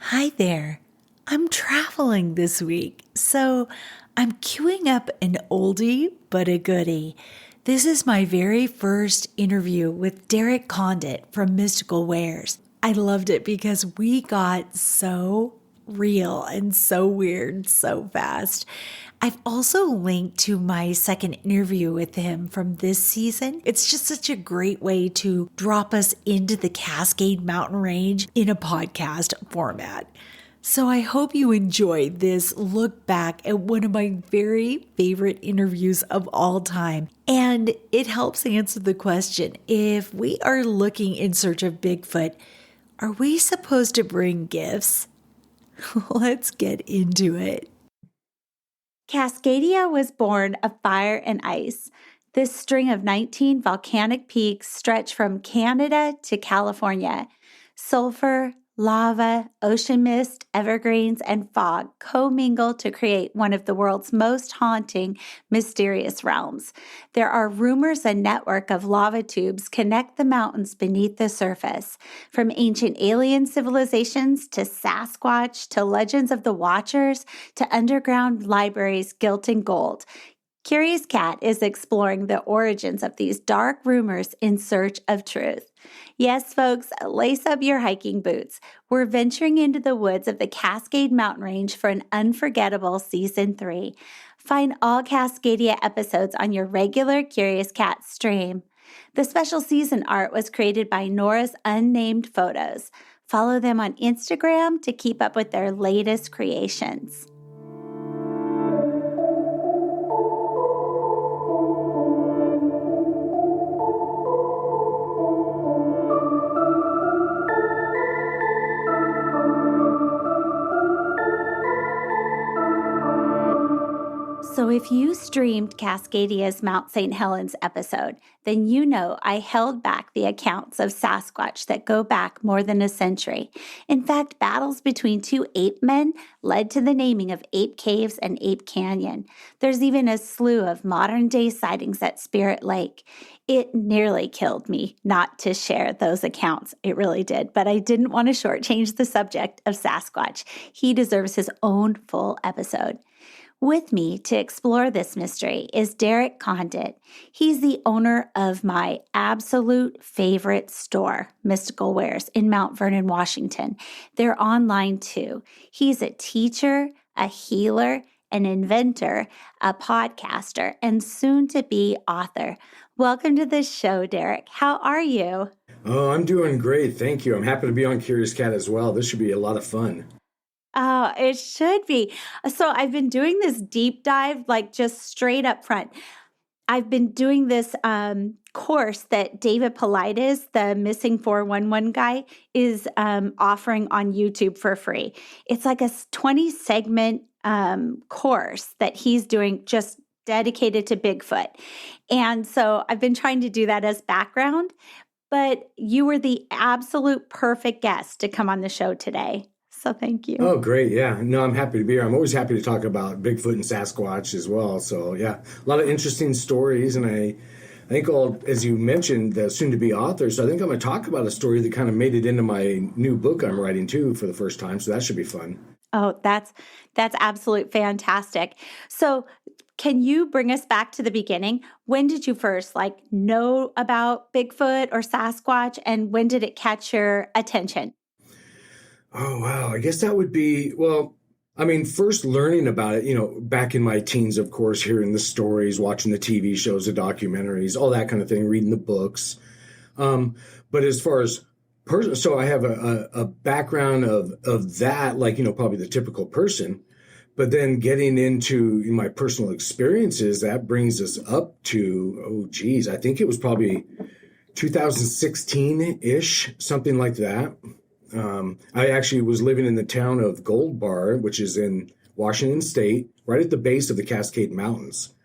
Hi there. I'm traveling this week, so I'm queuing up an oldie but a goodie. This is my very first interview with Derek Condit from Mystical Wares. I loved it because we got so real and so weird so fast. I've also linked to my second interview with him from this season. It's just such a great way to drop us into the Cascade Mountain Range in a podcast format. So I hope you enjoyed this look back at one of my very favorite interviews of all time. And it helps answer the question, if we are looking in search of Bigfoot, are we supposed to bring gifts? Let's get into it. Cascadia was born of fire and ice. This string of 19 volcanic peaks stretch from Canada to California. Sulfur, lava, ocean mist, evergreens, and fog commingle to create one of the world's most haunting, mysterious realms. There are rumors a network of lava tubes connect the mountains beneath the surface. From ancient alien civilizations to Sasquatch to legends of the Watchers to underground libraries gilt in gold, Curious Cat is exploring the origins of these dark rumors in search of truth. Yes, folks, lace up your hiking boots. We're venturing into the woods of the Cascade Mountain Range for an unforgettable Season 3. Find all Cascadia episodes on your regular Curious Cat stream. The special season art was created by Nora's Unnamed Photos. Follow them on Instagram to keep up with their latest creations. So if you streamed Cascadia's Mount St. Helens episode, then you know I held back the accounts of Sasquatch that go back more than a century. In fact, battles between two ape men led to the naming of Ape Caves and Ape Canyon. There's even a slew of modern-day sightings at Spirit Lake. It nearly killed me not to share those accounts. It really did, but I didn't want to shortchange the subject of Sasquatch. He deserves his own full episode. With me to explore this mystery is Derek Condit. He's the owner of my absolute favorite store, Mystical Wares, in Mount Vernon, Washington. They're online too. He's a teacher, a healer, an inventor, a podcaster, and soon-to-be author. Welcome to the show, Derek. How are you? Oh, I'm doing great. Thank you. I'm happy to be on Curious Cat as well. This should be a lot of fun. Oh, it should be. So I've been doing this deep dive, like just straight up front. I've been doing this course that David Paulides, the Missing 411 guy, is offering on YouTube for free. It's like a 20-segment course that he's doing just dedicated to Bigfoot. And so I've been trying to do that as background, but you were the absolute perfect guest to come on the show today. So thank you. Oh, great. Yeah. No, I'm happy to be here. I'm always happy to talk about Bigfoot and Sasquatch as well. So, yeah, a lot of interesting stories. And I think, as you mentioned, the soon-to-be author, so I think I'm going to talk about a story that kind of made it into my new book I'm writing, too, for the first time. So that should be fun. Oh, that's absolute fantastic. So can you bring us back to the beginning? When did you first know about Bigfoot or Sasquatch, and when did it catch your attention? Oh, wow. I guess that would be, first learning about it, back in my teens, of course, hearing the stories, watching the TV shows, the documentaries, all that kind of thing, reading the books. But as far as so I have a background of that, probably the typical person. But then getting into my personal experiences, that brings us up to, I think it was probably 2016-ish, something like that. I actually was living in the town of Gold Bar, which is in Washington State, right at the base of the Cascade Mountains.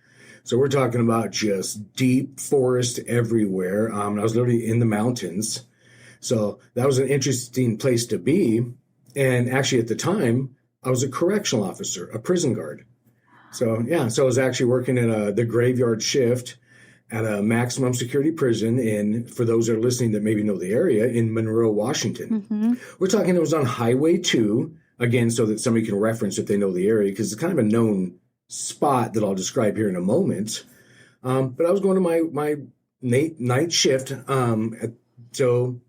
So we're talking about just deep forest everywhere. I was literally in the mountains. So that was an interesting place to be. And actually at the time, I was a correctional officer, a prison guard. So I was actually working in the graveyard shift. at a maximum security prison for those that are listening that maybe know the area, in Monroe, Washington. Mm-hmm. We're talking it was on Highway 2, again, so that somebody can reference if they know the area, because it's kind of a known spot that I'll describe here in a moment. But I was going to my night shift. So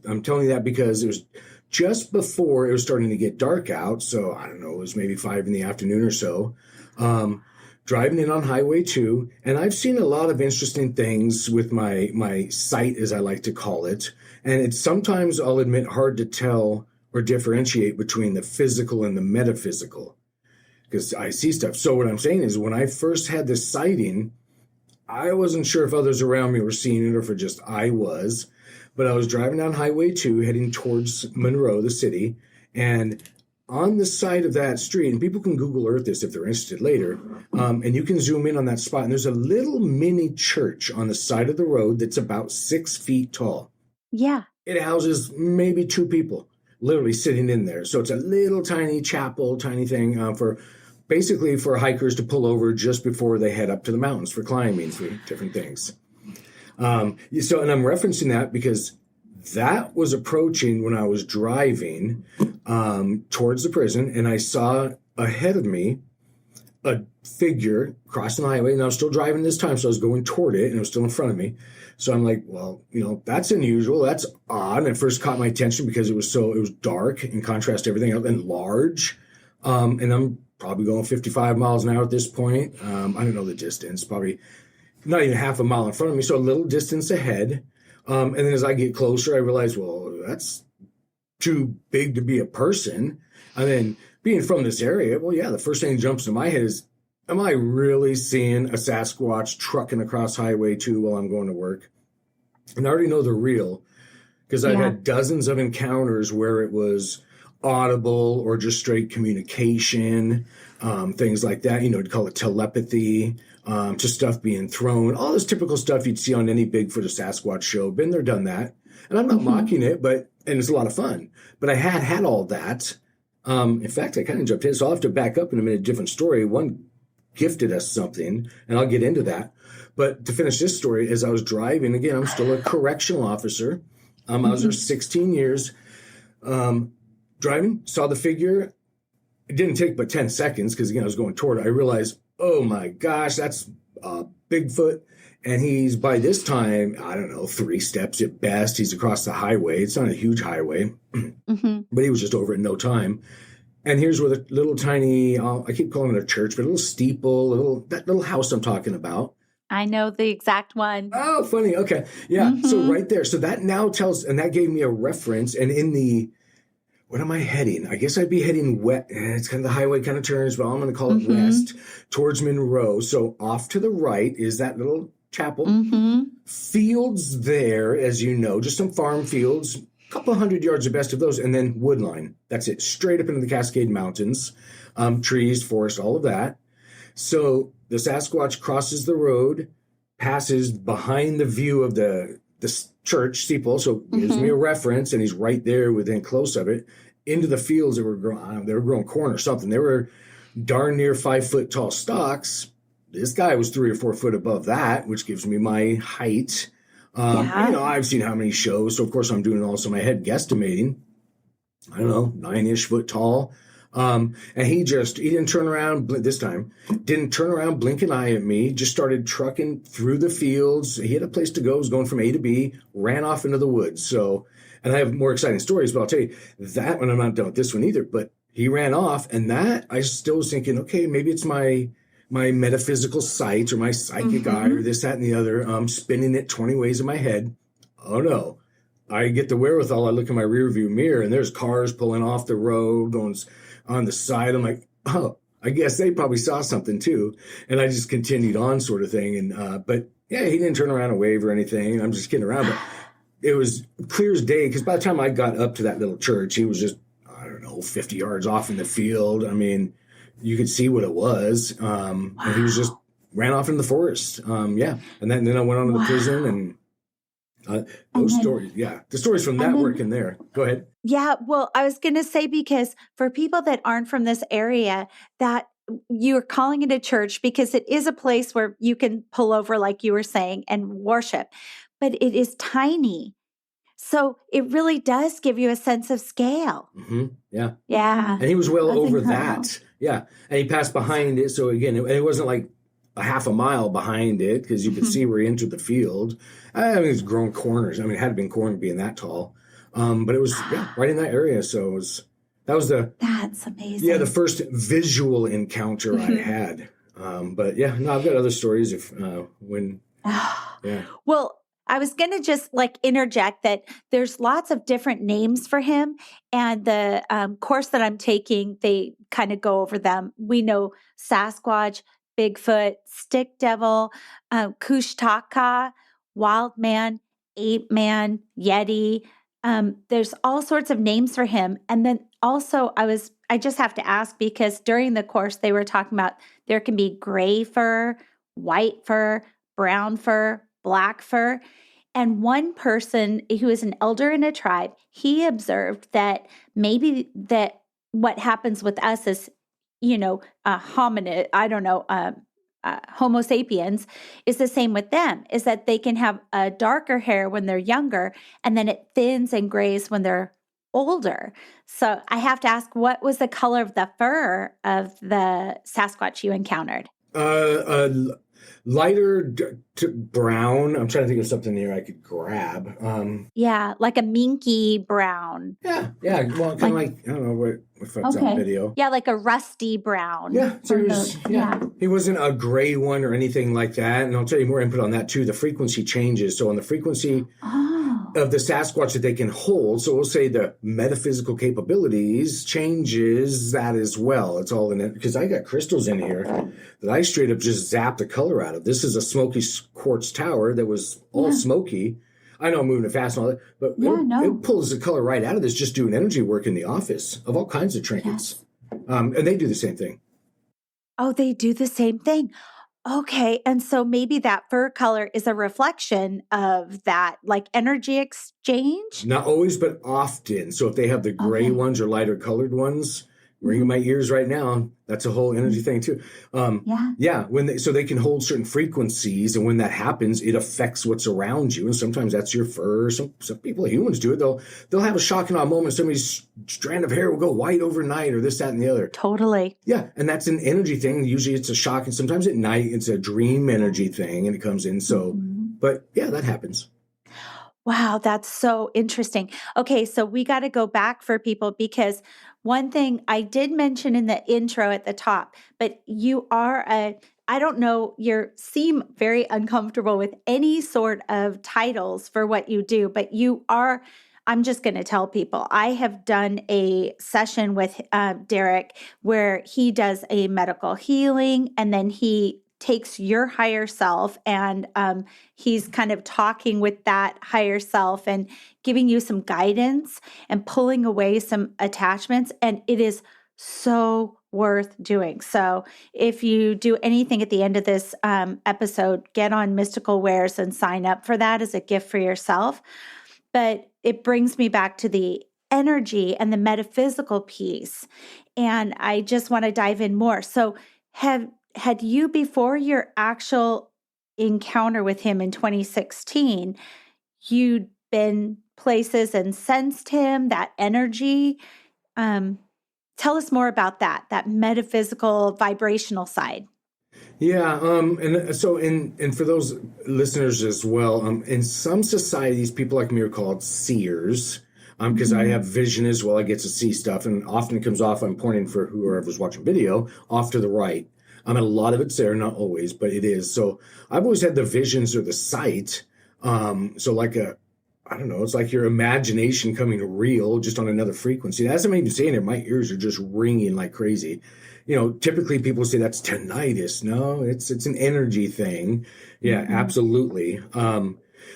I'm telling you that because it was just before it was starting to get dark out. So I don't know, it was maybe 5 p.m. or so. Driving in on Highway 2, and I've seen a lot of interesting things with my sight, as I like to call it. And it's sometimes, I'll admit, hard to tell or differentiate between the physical and the metaphysical, because I see stuff. So what I'm saying is, when I first had this sighting, I wasn't sure if others around me were seeing it or if just I was. But I was driving down Highway 2, heading towards Monroe, the city, and on the side of that street, and people can Google Earth this if they're interested later, and you can zoom in on that spot, and there's a little mini church on the side of the road that's about 6 feet tall. Yeah. It houses maybe 2 people literally sitting in there. So it's a little tiny chapel, tiny thing for hikers to pull over just before they head up to the mountains for climbing, for different things. And I'm referencing that because that was approaching when I was driving towards the prison, and I saw ahead of me a figure crossing the highway, and I was still driving this time, so I was going toward it, and it was still in front of me. So I'm like, well, that's unusual. That's odd. And it first caught my attention because it was dark in contrast to everything else, and large. And I'm probably going 55 miles an hour at this point. I don't know the distance, probably not even half a mile in front of me, so a little distance ahead. And then as I get closer, I realize, well, that's too big to be a person. And then being from this area, well, yeah, the first thing that jumps in my head is, am I really seeing a Sasquatch trucking across Highway 2 while I'm going to work? And I already know they're real because I've had dozens of encounters where it was audible or just straight communication, things like that, to call it telepathy, to stuff being thrown, all this typical stuff you'd see on any Bigfoot or Sasquatch show. Been there, done that. And I'm not mocking it, and it's a lot of fun. But I had all that. In fact, I kind of jumped in, so I'll have to back up in a minute, different story. One gifted us something, and I'll get into that. But to finish this story, as I was driving, again, I'm still a correctional officer. I was there 16 years. Driving, saw the figure. It didn't take but 10 seconds because, again, I was going toward it. I realized, oh, my gosh, that's Bigfoot. And he's, by this time, I don't know, 3 steps at best. He's across the highway. It's not a huge highway, but he was just over it in no time. And here's where the little tiny, I keep calling it a church, but a little steeple, that little house I'm talking about. I know the exact one. Oh, funny. Okay. Yeah. So right there. So that now and that gave me a reference. And what am I heading? I guess I'd be heading west. It's kind of the highway kind of turns, but I'm going to call it west towards Monroe. So off to the right is that little chapel. Fields there, as you know, just some farm fields, a couple hundred yards, the best of those, and then woodline. That's it, straight up into the Cascade Mountains, trees, forest, all of that. So the Sasquatch crosses the road, passes behind the view of the church steeple, so gives me a reference, and he's right there within close of it, into the fields that were growing corn or something. They were darn near 5 foot tall stalks. This guy was 3 or 4 foot above that, which gives me my height. I've seen how many shows, so of course I'm doing also my head guesstimating. I don't know, 9-ish foot tall. And he didn't turn around this time, didn't turn around, blink an eye at me, just started trucking through the fields. He had a place to go, was going from A to B, ran off into the woods. So, and I have more exciting stories, but I'll tell you that one, I'm not done with this one either, but he ran off, and that I still was thinking, okay, maybe it's my metaphysical sight or my psychic eye or this, that, and the other, spinning it 20 ways in my head. Oh no. I get the wherewithal. I look in my rearview mirror and there's cars pulling off the road, going on the side. I'm like, oh, I guess they probably saw something too. And I just continued on, sort of thing. And, but yeah, he didn't turn around and wave or anything. I'm just kidding around, but it was clear as day. Cause by the time I got up to that little church, he was just, I don't know, 50 yards off in the field. I mean, you could see what it was. And he was just ran off in the forest. Yeah. And then I went on to the prison and, stories. Yeah. The stories from that work in there. Go ahead. Yeah. Well, I was going to say, because for people that aren't from this area, that you're calling it a church because it is a place where you can pull over, like you were saying, and worship, but it is tiny. So it really does give you a sense of scale. Mm-hmm. Yeah. Yeah. And he was well That's over incredible. that. Yeah. And he passed behind it. So again, it wasn't like a half a mile behind it because you could see where he entered the field. I mean, it was grown corners. I mean, it had to been corn being that tall. But it was right in that area. So that was That's amazing. the first visual encounter I had. But yeah, no, I've got other stories if when yeah. Well, I was going to just like interject that there's lots of different names for him. And the course that I'm taking, they kind of go over them. We know Sasquatch, Bigfoot, Stick Devil, Kushtaka, Wild Man, Ape Man, Yeti. There's all sorts of names for him. And then also I just have to ask because during the course they were talking about there can be gray fur, white fur, brown fur, black fur. And one person who is an elder in a tribe, he observed that maybe that what happens with us is, a hominid, I don't know, Homo sapiens is the same with them, is that they can have a darker hair when they're younger, and then it thins and grays when they're older. So I have to ask, what was the color of the fur of the Sasquatch you encountered? Lighter to brown. I'm trying to think of something here I could grab. Yeah, like a minky brown. Yeah. Well, kind of like I don't know if that's on video. Yeah, like a rusty brown. Yeah. So he wasn't a gray one or anything like that. And I'll tell you more input on that too. The frequency changes. So on the frequency of the Sasquatch that they can hold, so we'll say the metaphysical capabilities changes that as well. It's all in it because I got crystals in here that I straight up just zapped the color out of. This is a smoky quartz tower that was all smoky. I know I'm moving it fast and all that, but it pulls the color right out of this just doing energy work in the office of all kinds of trinkets. And they do the same thing. Oh, they do the same thing. Okay. And so maybe that fur color is a reflection of that like energy exchange? Not always, but often. So if they have the gray ones or lighter colored ones, ringing my ears right now, that's a whole energy thing too. So they can hold certain frequencies, and when that happens, it affects what's around you. And sometimes that's your fur. Some people, humans do it. They'll have a shock and awe moment. Somebody's strand of hair will go white overnight, or this, that, and the other. Totally. Yeah, and that's an energy thing. Usually, it's a shock, and sometimes at night it's a dream energy thing, and it comes in. So, but yeah, that happens. Wow, that's so interesting. Okay, so we got to go back for people because one thing I did mention in the intro at the top, but you are I don't know, you seem very uncomfortable with any sort of titles for what you do, but I'm just going to tell people, I have done a session with Derek where he does a medical healing and then he takes your higher self and he's kind of talking with that higher self and giving you some guidance and pulling away some attachments. And it is so worth doing. So if you do anything at the end of this episode, get on Mystical Wares and sign up for that as a gift for yourself. But it brings me back to the energy and the metaphysical piece. And I just want to dive in more. So had you, before your actual encounter with him in 2016, you'd been places and sensed him, that energy? Tell us more about that metaphysical, vibrational side. Yeah, and so and for those listeners as well, in some societies, people like me are called seers, because I have vision as well. I get to see stuff, and often it comes off, I'm pointing for whoever's watching video, off to the right. And a lot of it's there, not always, but it is. So I've always had the visions or the sight. So like I don't know, it's like your imagination coming real just on another frequency. As I'm even saying it, my ears are just ringing like crazy. Typically people say that's tinnitus. No, it's an energy thing. Yeah, absolutely.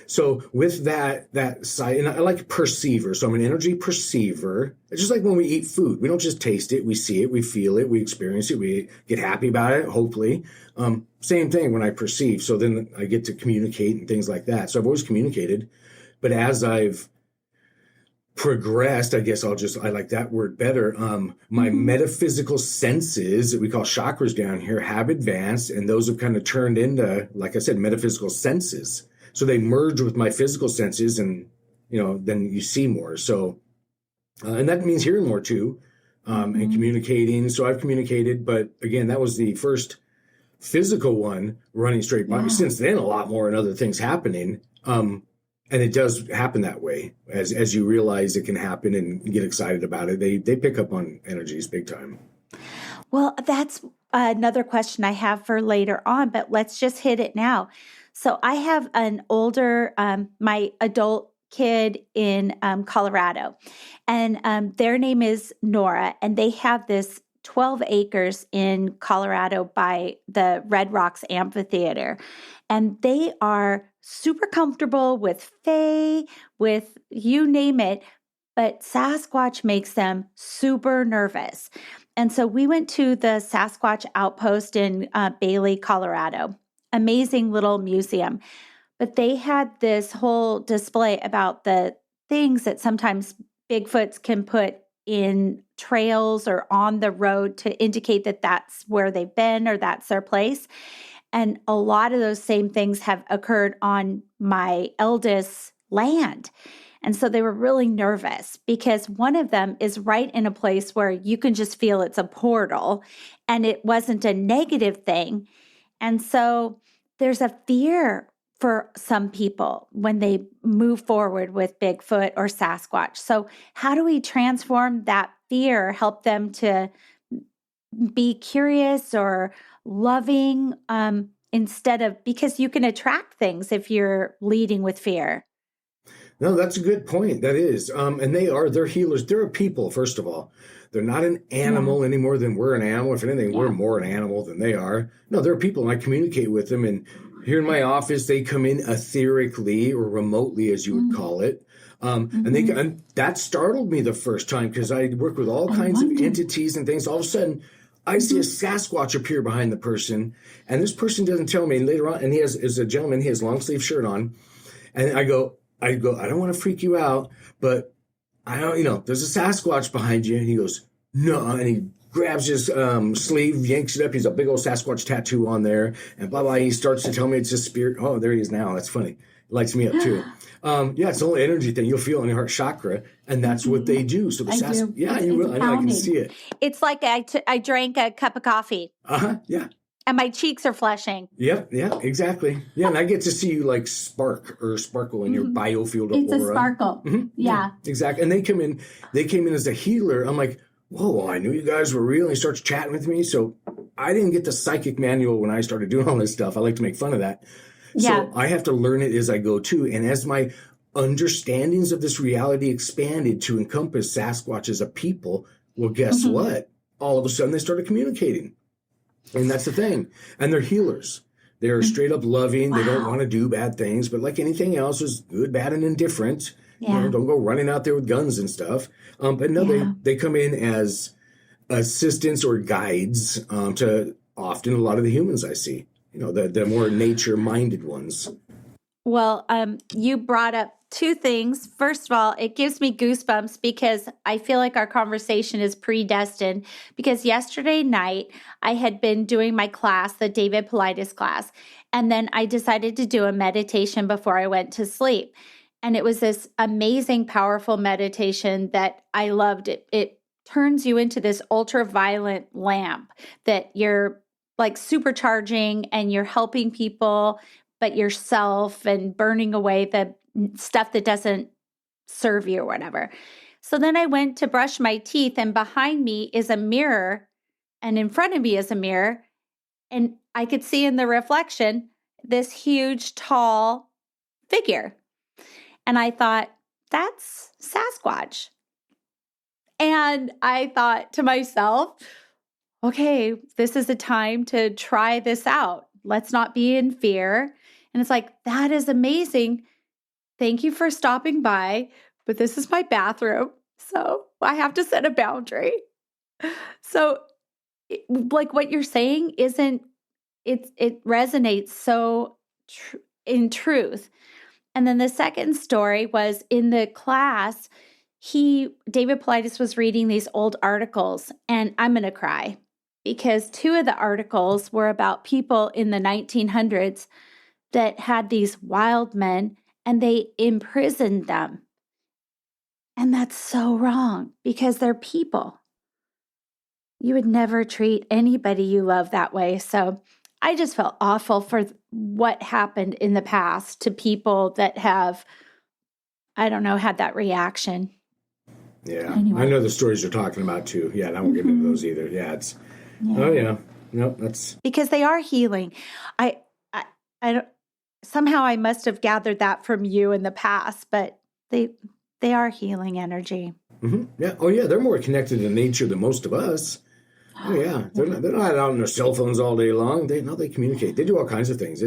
So with that sight, and I like perceiver. So I'm an energy perceiver. It's just like when we eat food. We don't just taste it. We see it. We feel it. We experience it. We get happy about it, hopefully. Same thing when I perceive. So then I get to communicate and things like that. So I've always communicated. But as I've progressed, I guess I like that word better. My metaphysical senses that we call chakras down here have advanced, and those have kind of turned into, like I said, metaphysical senses. So they merge with my physical senses, and then you see more. So, and that means hearing more too, and communicating. So I've communicated, but again, that was the first physical one running straight by me. Since then, a lot more and other things happening. And it does happen that way as you realize it can happen and get excited about it. They pick up on energies big time. Well, that's another question I have for later on, but let's just hit it now. So I have an older, my adult kid in Colorado, and their name is Nora, and they have this 12 acres in Colorado by the Red Rocks Amphitheater. And they are super comfortable with Fae, with you name it, but Sasquatch makes them super nervous. And so we went to the Sasquatch Outpost in Bailey, Colorado. Amazing little museum. But they had this whole display about the things that sometimes Bigfoots can put in trails or on the road to indicate that that's where they've been or that's their place. And a lot of those same things have occurred on my eldest's land. And so they were really nervous because one of them is right in a place where you can just feel it's a portal and it wasn't a negative thing. And so there's a fear for some people when they move forward with Bigfoot or Sasquatch. So how do we transform that fear, help them to be curious or loving instead of, because you can attract things if you're leading with fear? No, that's a good point. That is. And they're healers. They're a people, first of all. They're not an animal any more than we're an animal. If anything, we're more an animal than they are. No, they're people, and I communicate with them. And here in my office, they come in etherically or remotely, as you would call it. And that startled me the first time because I work with all kinds of entities and things. All of a sudden, I see a Sasquatch appear behind the person, and this person doesn't tell me. And later on, and is a gentleman, he has long sleeve shirt on, and I go, I don't want to freak you out, but I don't, there's a Sasquatch behind you. And he goes, no, and he grabs his sleeve, yanks it up. He's a big old Sasquatch tattoo on there, and blah blah. He starts to tell me it's a spirit. Oh, there he is now. That's funny. It lights me up too. It's the only energy thing you'll feel in your heart chakra, and that's what they do. So the you will. I can see it. It's like I drank a cup of coffee. Yeah. And my cheeks are flashing. Yeah, exactly. Yeah, and I get to see you like sparkle in your biofield aura. It's a sparkle. Yeah, exactly. And they came in as a healer. I'm like, whoa, I knew you guys were real. And he starts chatting with me. So I didn't get the psychic manual when I started doing all this stuff. I like to make fun of that. So I have to learn it as I go too. And as my understandings of this reality expanded to encompass Sasquatch as a people, well, guess what? All of a sudden they started communicating. And that's the thing. And they're healers. They're straight up loving. They don't want to do bad things. But like anything else, is good, bad, and indifferent. Don't go running out there with guns and stuff. But no, they come in as assistants or guides to often a lot of the humans I see. The more nature-minded ones. Well, you brought up two things. First of all, it gives me goosebumps because I feel like our conversation is predestined, because yesterday night I had been doing my class, the David Paulides class, and then I decided to do a meditation before I went to sleep. And it was this amazing, powerful meditation that I loved. It turns you into this ultraviolet lamp that you're like supercharging, and you're helping people, but yourself, and burning away the stuff that doesn't serve you or whatever. So then I went to brush my teeth, and behind me is a mirror, and in front of me is a mirror, and I could see in the reflection this huge, tall figure. And I thought, that's Sasquatch. And I thought to myself, okay, this is a time to try this out. Let's not be in fear. And it's like, that is amazing. Thank you for stopping by, but this is my bathroom, so I have to set a boundary. So like what you're saying it resonates so in truth. And then the second story was in the class, David Paulides was reading these old articles, and I'm going to cry because two of the articles were about people in the 1900s that had these wild men and they imprisoned them. And that's so wrong because they're people. You would never treat anybody you love that way. So I just felt awful for what happened in the past to people that have, I don't know, had that reaction. Yeah. Anyway. I know the stories you're talking about too. Yeah, and I won't get into those either. Yeah, oh yeah. No, that's because they are healing. I don't, somehow I must have gathered that from you in the past, but they are healing energy. Mm-hmm. Yeah. Oh yeah, they're more connected to nature than most of us. Oh yeah, they're not out on their cell phones all day long. They communicate. They do all kinds of things.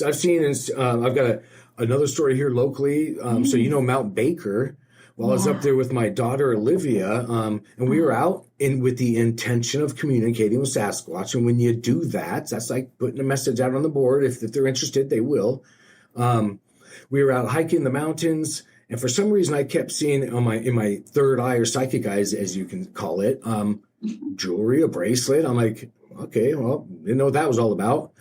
I've seen. I've got another story here locally. So Mount Baker. Well, I was up there with my daughter Olivia, and we were out with the intention of communicating with Sasquatch. And when you do that, that's like putting a message out on the board. If they're interested, they will. We were out hiking the mountains. And for some reason, I kept seeing in my third eye or psychic eyes, as you can call it, jewelry, a bracelet. I'm like, okay, well, didn't know what that was all about.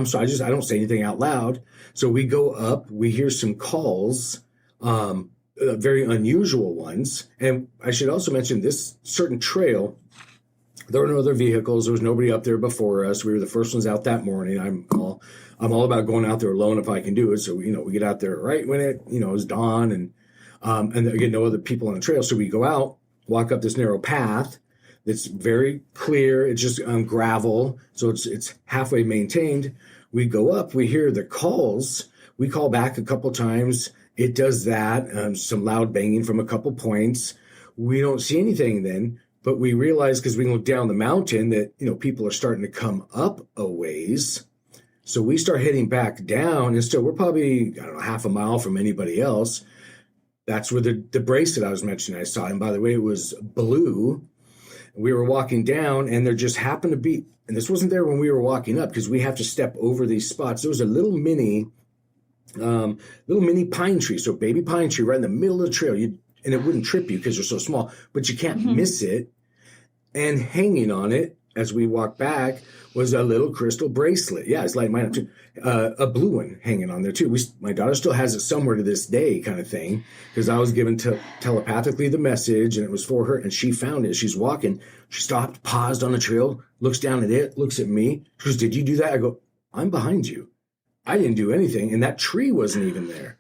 So I don't say anything out loud. So we go up, we hear some calls, very unusual ones. And I should also mention this certain trail. There were no other vehicles. There was nobody up there before us. We were the first ones out that morning. I'm all about going out there alone if I can do it. So we get out there right when it was dawn, and again, no other people on the trail. So we go out, walk up this narrow path that's very clear. It's just gravel, so it's halfway maintained. We go up, we hear the calls. We call back a couple times. It does that. Some loud banging from a couple points. We don't see anything then, but we realize because we can look down the mountain that people are starting to come up a ways. So we start heading back down, and still we're probably, I don't know, half a mile from anybody else. That's where the bracelet I was mentioning I saw. And by the way, it was blue. We were walking down, and there just happened to be, and this wasn't there when we were walking up because we have to step over these spots. There was a little mini pine tree, so baby pine tree right in the middle of the trail. And it wouldn't trip you because they're so small, but you can't miss it. And hanging on it as we walk back was a little crystal bracelet. Yeah, it's like mine too. A blue one hanging on there too. My daughter still has it somewhere to this day, kind of thing, because I was given telepathically the message, and it was for her, and she found it. She's walking. She stopped, paused on the trail, looks down at it, looks at me. She goes, "Did you do that?" I go, "I'm behind you. I didn't do anything, and that tree wasn't even there."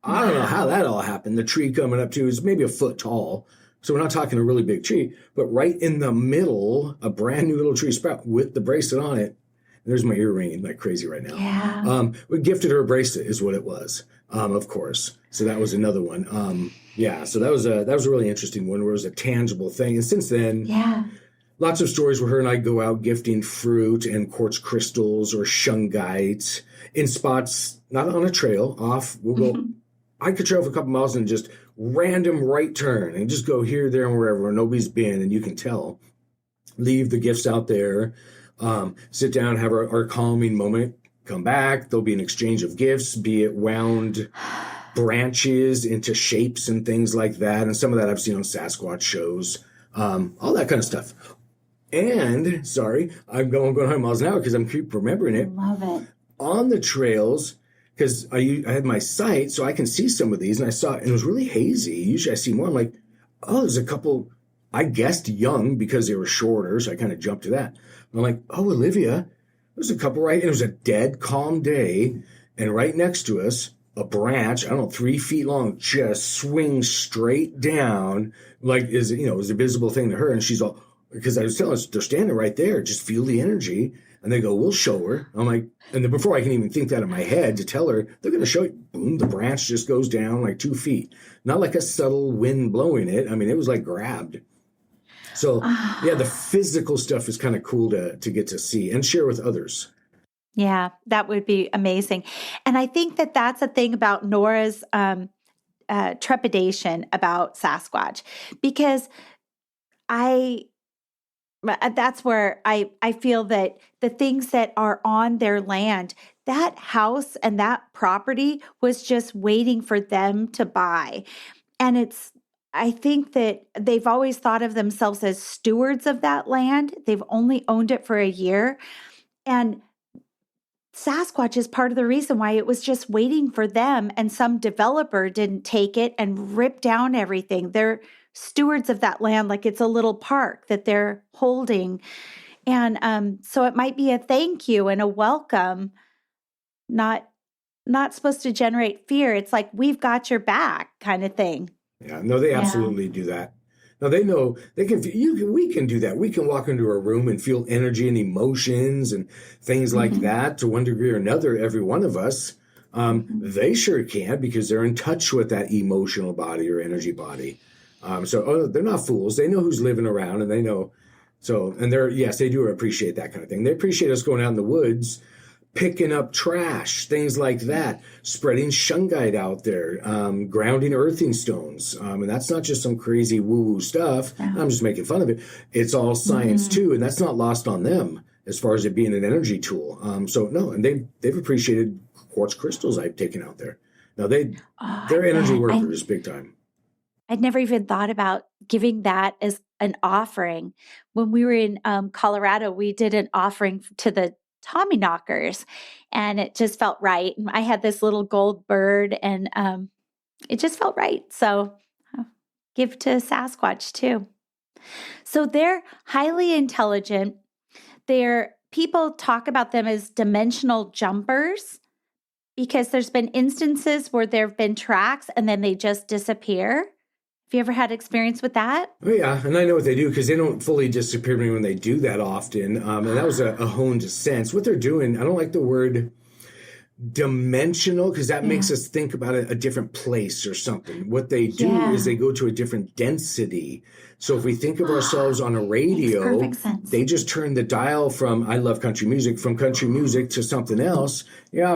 I don't know how that all happened. The tree coming up to is maybe a foot tall. So we're not talking a really big tree, but right in the middle, a brand new little tree sprout with the bracelet on it. There's my ear ringing like crazy right now. Yeah. We gifted her a bracelet is what it was, of course. So that was another one. So that was a really interesting one where it was a tangible thing. And since then, lots of stories where her and I go out gifting fruit and quartz crystals or shungite in spots, not on a trail, off. We'll go, I could travel for a couple miles and just random right turn and just go here, there, and wherever where nobody's been, and you can tell. Leave the gifts out there, sit down, have our calming moment, come back. There'll be an exchange of gifts, be it wound branches into shapes and things like that. And some of that I've seen on Sasquatch shows, all that kind of stuff. And, sorry, I'm going 100 miles an hour because I'm keep remembering it. Love it. On the trails, because I had my sight, so I can see some of these, and I saw it, and it was really hazy. Usually I see more. I'm like, oh, there's a couple, I guessed young because they were shorter, so I kind of jumped to that. I'm like, oh, Olivia, there's a couple right, and it was a dead calm day, and right next to us, a branch, I don't know, 3 feet long, just swings straight down, like is a visible thing to her, and she's all, because I was telling us, they're standing right there, just feel the energy. And they go, we'll show her. I'm like, and then before I can even think that in my head to tell her, they're going to show you. Boom, the branch just goes down like 2 feet. Not like a subtle wind blowing it. I mean, it was like grabbed. So, the physical stuff is kind of cool to get to see and share with others. Yeah, that would be amazing. And I think that that's a thing about Nora's trepidation about Sasquatch, because that's where I feel that the things that are on their land, that house and that property was just waiting for them to buy. And it's I think that they've always thought of themselves as stewards of that land. They've only owned it for a year. And Sasquatch is part of the reason why it was just waiting for them, and some developer didn't take it and rip down everything. They're stewards of that land like it's a little park that they're holding. And so it might be a thank you and a welcome, not supposed to generate fear. It's like, we've got your back kind of thing. Yeah, no, they absolutely do that. Now they know they can. We can do that. We can walk into a room and feel energy and emotions and things like that to one degree or another. Every one of us, they sure can, because they're in touch with that emotional body or energy body. So they're not fools. They know who's living around, and they know. So, and they do appreciate that kind of thing. They appreciate us going out in the woods, picking up trash, things like that, spreading shungite out there, grounding earthing stones. And that's not just some crazy woo-woo stuff. I'm just making fun of it. It's all science too, and that's not lost on them as far as it being an energy tool. So no, and they've appreciated quartz crystals I've taken out there. Now they're energy workers big time. I'd never even thought about giving that as an offering. When we were in Colorado, we did an offering to the Tommy knockers, and it just felt right. And I had this little gold bird, and it just felt right. So give to Sasquatch too. So they're highly intelligent. People talk about them as dimensional jumpers, because there's been instances where there have been tracks and then they just disappear. Have you ever had experience with that? Oh, yeah, and I know what they do, because they don't fully disappear when they do that often. And that was a honed sense. What they're doing, I don't like the word dimensional, because that makes us think about a different place or something. What they do is they go to a different density. So if we think of ourselves on a radio, they just turn the dial from, I love country music, from country music to something else,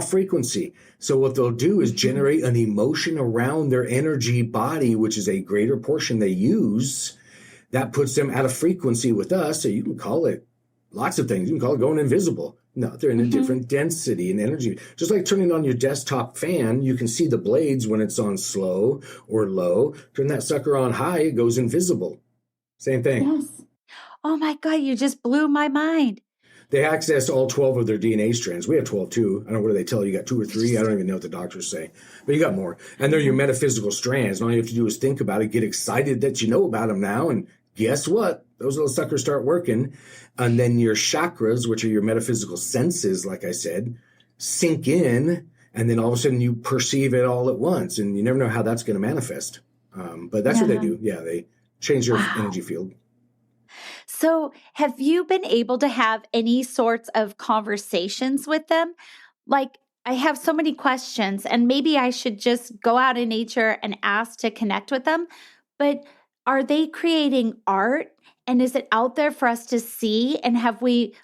frequency. So what they'll do is generate an emotion around their energy body, which is a greater portion they use. That puts them at a frequency with us. So you can call it lots of things. You can call it going invisible. No, they're in a different density and energy. Just like turning on your desktop fan, you can see the blades when it's on slow or low. Turn that sucker on high, it goes invisible. Same thing. Yes. Oh my God, you just blew my mind. They access all 12 of their DNA strands. We have 12 too. I don't know, what do they tell you? You got 2 or 3? I don't even know what the doctors say. But you got more. And they're your metaphysical strands. And all you have to do is think about it, get excited that you know about them now, and guess what? Those little suckers start working. And then your chakras, which are your metaphysical senses, like I said, sink in. And then all of a sudden you perceive it all at once. And you never know how that's going to manifest. But that's what they do. Yeah, they change your energy field. So have you been able to have any sorts of conversations with them? Like, I have so many questions, and maybe I should just go out in nature and ask to connect with them. But are they creating art? And is it out there for us to see? And have we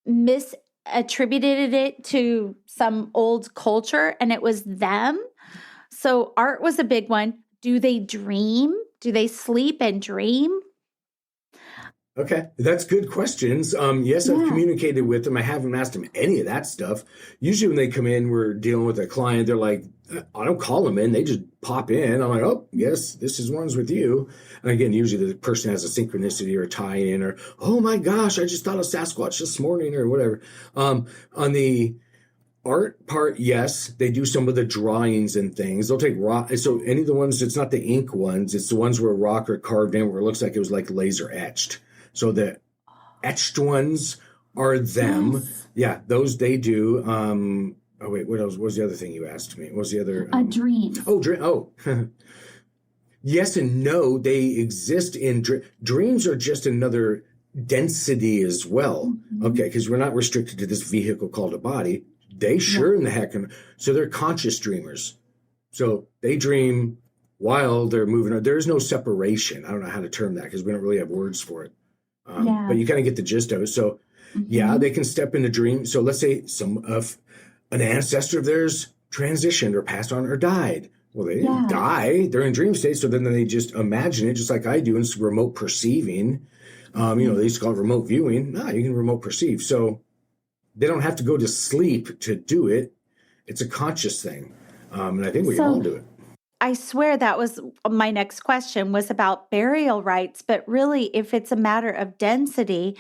misattributed it to some old culture and it was them? So art was a big one. Do they dream? Do they sleep and dream? Okay, that's good questions. Yes, I've communicated with them. I haven't asked them any of that stuff. Usually when they come in, we're dealing with a client. They're like, I don't call them in. They just pop in. I'm like, oh, yes, this is one's with you. And again, usually the person has a synchronicity or a tie-in, or, oh my gosh, I just thought of Sasquatch this morning, or whatever. On the art part, yes, they do some of the drawings and things. They'll take rock. So any of the ones, it's not the ink ones. It's the ones where rock are carved in, where it looks like it was like laser etched. So the etched ones are them. Yes. Yeah, those they do. Oh, wait, what else? What was the other thing you asked me? What was the other? Dreams. Oh, Oh, yes and no. They exist in dreams are just another density as well. Mm-hmm. Okay, because we're not restricted to this vehicle called a body. They sure in the heck. So they're conscious dreamers. So they dream while they're moving. There is no separation. I don't know how to term that, because we don't really have words for it. But you kind of get the gist of it. So, yeah, they can step into dreams. So let's say an ancestor of theirs transitioned or passed on or died. Well, they didn't die. They're in dream state. So then they just imagine it, just like I do in remote perceiving. They used to call it remote viewing. No, you can remote perceive. So they don't have to go to sleep to do it. It's a conscious thing. And I think we can all do it. I swear that was my next question was about burial rites, but really, if it's a matter of density,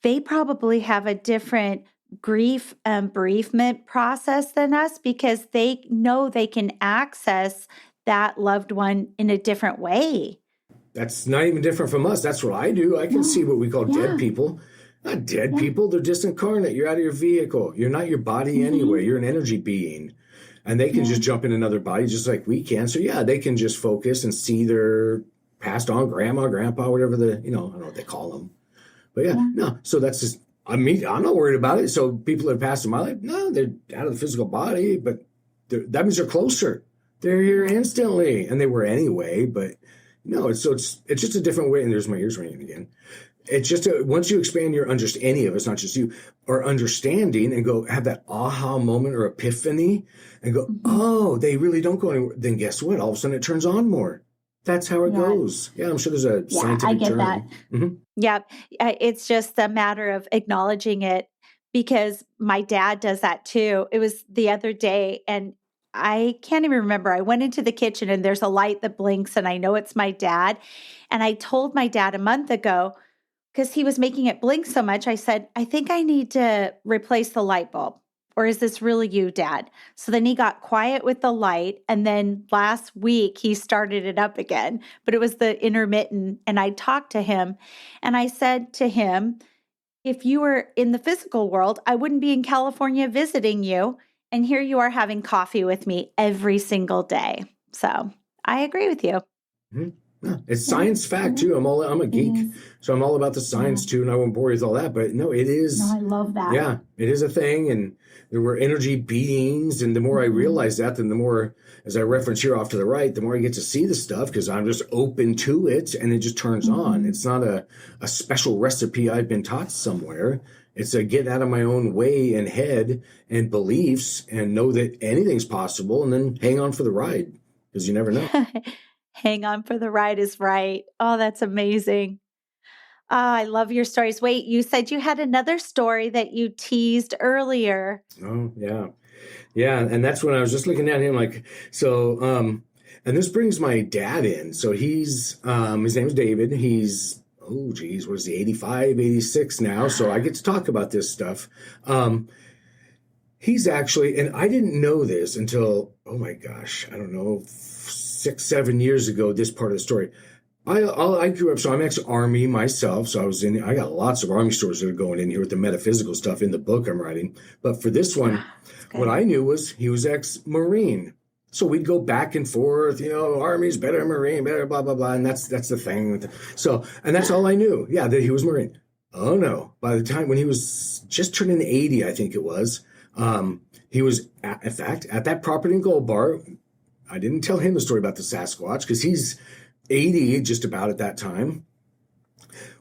they probably have a different grief and bereavement process than us because they know they can access that loved one in a different way. That's not even different from us. That's what I do. I can see what we call dead Yeah. people. Not dead Yeah. people. They're disincarnate. You're out of your vehicle. You're not your body anyway. You're an energy being. And they can just jump in another body just like we can. So yeah, they can just focus and see their passed on grandma, grandpa, whatever I don't know what they call them. But yeah, no. So that's just, I'm not worried about it. So people that have passed in my life, no, they're out of the physical body, but that means they're closer. They're here instantly. And they were anyway, but no, it's just a different way. And there's my ears ringing again. It's just once you expand your any of us, not just you, or understanding and go have that aha moment or epiphany and go, oh, they really don't go anywhere. Then guess what? All of a sudden it turns on more. That's how it goes. Yeah, I'm sure there's a scientific I get term. that. Mm-hmm. Yep. It's just a matter of acknowledging it because my dad does that too. It was the other day and I can't even remember. I went into the kitchen and there's a light that blinks and I know it's my dad. And I told my dad a month ago, because he was making it blink so much, I said, I think I need to replace the light bulb. Or is this really you, Dad? So then he got quiet with the light. And then last week he started it up again, but it was the intermittent. And I talked to him and I said to him, if you were in the physical world, I wouldn't be in California visiting you. And here you are having coffee with me every single day. So I agree with you. Mm-hmm. Yeah, it's science fact too. I'm a geek, so I'm all about the science too, and I won't bore you with all that. But no, it is. No, I love that. Yeah, it is a thing, and there were energy beings, and the more I realize that, then the more, as I reference here off to the right, the more I get to see the stuff because I'm just open to it, and it just turns on. It's not a special recipe I've been taught somewhere. It's a get out of my own way and head and beliefs, and know that anything's possible, and then hang on for the ride because you never know. Hang on for the ride is right. Oh, that's amazing. Oh, I love your stories. Wait, you said you had another story that you teased earlier. Oh, yeah. Yeah. And that's when I was just looking at him like, so, and this brings my dad in. So his name is David. He's, oh, geez, what is he, 85, 86 now? So I get to talk about this stuff. He's actually, and I didn't know this until, oh my gosh, I don't know, 6, 7 years ago, this part of the story. I grew up, so I'm ex-Army myself, so I got lots of Army stories that are going in here with the metaphysical stuff in the book I'm writing. But for this one, what I knew was he was ex-Marine. So we'd go back and forth, Army's better than Marine, better, blah, blah, blah. And that's the thing. And that's all I knew. Yeah, that he was Marine. Oh no. By the time when he was just turning 80, I think it was, he was, in fact, at that property in Gold Bar. I didn't tell him the story about the Sasquatch because he's 80 just about at that time.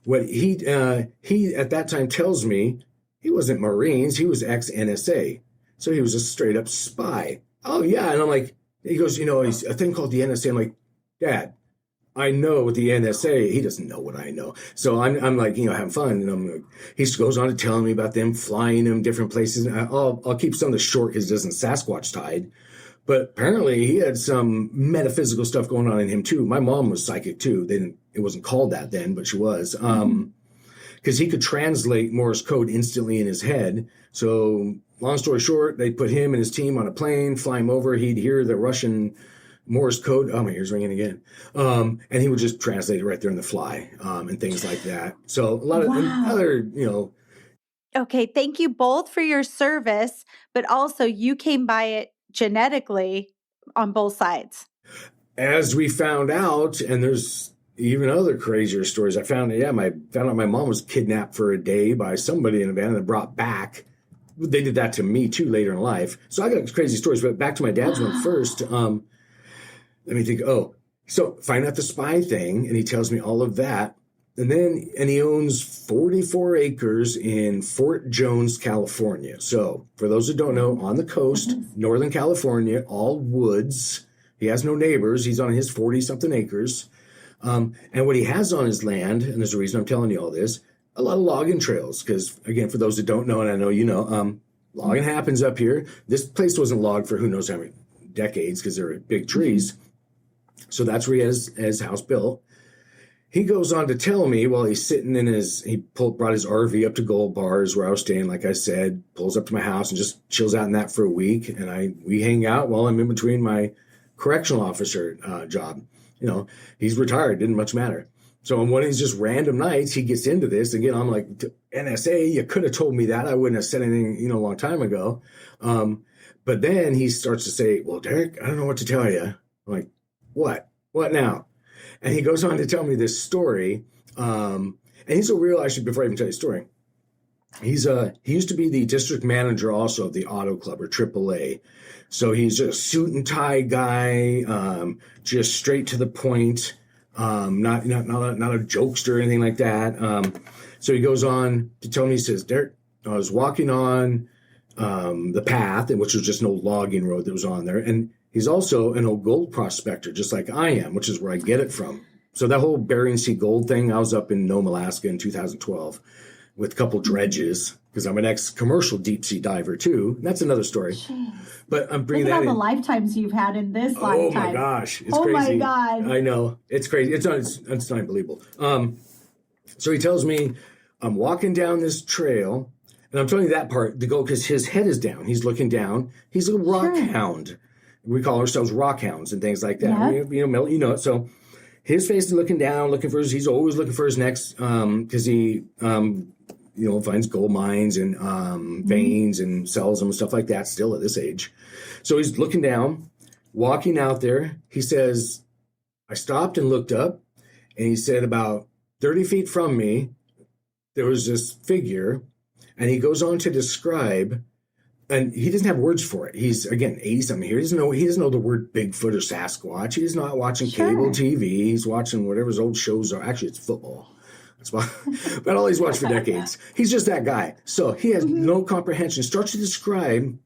What he at that time tells me, he wasn't Marines, he was ex-NSA. So he was a straight up spy. Oh yeah. And I'm like, he goes, he's a thing called the NSA. I'm like, Dad, I know what the NSA, he doesn't know what I know. So I'm like, having fun. And he goes on to telling me about them flying him different places. And I'll keep some of this short because it doesn't Sasquatch tied. But apparently he had some metaphysical stuff going on in him too. My mom was psychic too. It wasn't called that then, but she was. Because he could translate Morse code instantly in his head. So long story short, they put him and his team on a plane, fly him over. He'd hear the Russian Morse code. Oh, my ear's ringing again. And he would just translate it right there in the fly and things like that. So a lot of other, Okay, thank you both for your service, but also you came by it genetically on both sides. As we found out, and there's even other crazier stories. I found out my mom was kidnapped for a day by somebody in a van and brought back. They did that to me too later in life. So I got crazy stories, but back to my dad's one first. Let me think. Oh, so find out the spy thing, and he tells me all of that. And he owns 44 acres in Fort Jones, California. So for those who don't know, on the coast, Northern California, all woods. He has no neighbors. He's on his 40-something acres. And what he has on his land, and there's a reason I'm telling you all this, a lot of logging trails. Because, again, for those that don't know, and I know you know, logging happens up here. This place wasn't logged for who knows how many decades because there are big trees. So that's where he has his house built. He goes on to tell me while he's sitting in brought his RV up to Gold Bars where I was staying, like I said, pulls up to my house and just chills out in that for a week. And we hang out while I'm in between my correctional officer job. He's retired, didn't much matter. So on one of these just random nights, he gets into this. Again, I'm like, NSA, you could have told me that. I wouldn't have said anything, a long time ago. But then he starts to say, well, Derek, I don't know what to tell you. I'm like, what? What now? And he goes on to tell me this story. And he's a real, actually, before I even tell you the story, he used to be the district manager also of the Auto Club or AAA. So he's a suit and tie guy, just straight to the point, not a jokester or anything like that. So he goes on to tell me, he says, Derek, I was walking on the path, which was just an old logging road that was on there. And he's also an old gold prospector, just like I am, which is where I get it from. So that whole Bering Sea gold thing, I was up in Nome, Alaska in 2012 with a couple dredges because I'm an ex-commercial deep sea diver too. And that's another story. Jeez. But I'm bringing Look at that all in. the lifetimes you've had in this lifetime. Oh my gosh, it's oh crazy. Oh my God. I know, it's crazy. It's unbelievable. So he tells me I'm walking down this trail, and I'm telling you that part to go because his head is down. He's looking down. He's a rock hound. We call ourselves rock hounds and things like that. Yeah. So his face is looking down, he's always looking for his next, because he, finds gold mines and veins and sells them and stuff like that still at this age. So he's looking down, walking out there. He says, I stopped and looked up, and he said about 30 feet from me, there was this figure, and he goes on to describe, and he doesn't have words for it. He's, again, 80-something here. He doesn't know the word Bigfoot or Sasquatch. He's not watching cable TV. He's watching whatever his old shows are. Actually, it's football. That's why. But all he's watched for decades. He's just that guy. So he has no comprehension. Starts to describe,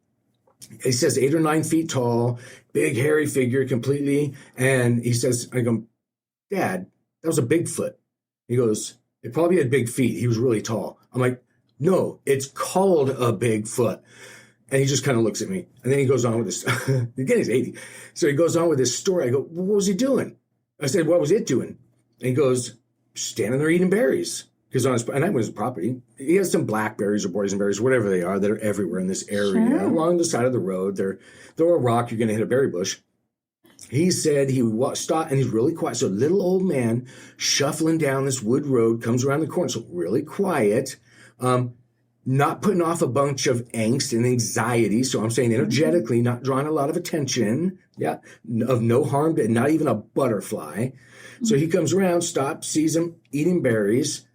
he says 8 or 9 feet tall, big hairy figure completely. And he says, I go, Dad, that was a Bigfoot. He goes, it probably had big feet. He was really tall. I'm like, no, it's called a Bigfoot. And he just kind of looks at me. And then he goes on with this. Again, he's 80. So he goes on with this story. I go, well, what was he doing? I said, what was it doing? And he goes, standing there eating berries. And that was his property. He has some blackberries or boysenberries, whatever they are, that are everywhere in this area. Along the side of the road. They're a rock, you're going to hit a berry bush. He said he stopped, and he's really quiet. So a little old man shuffling down this wood road comes around the corner. So really quiet. Not putting off a bunch of angst and anxiety. So I'm saying energetically, not drawing a lot of attention. Yeah. Of no harm to not even a butterfly. So he comes around, stops, sees him eating berries.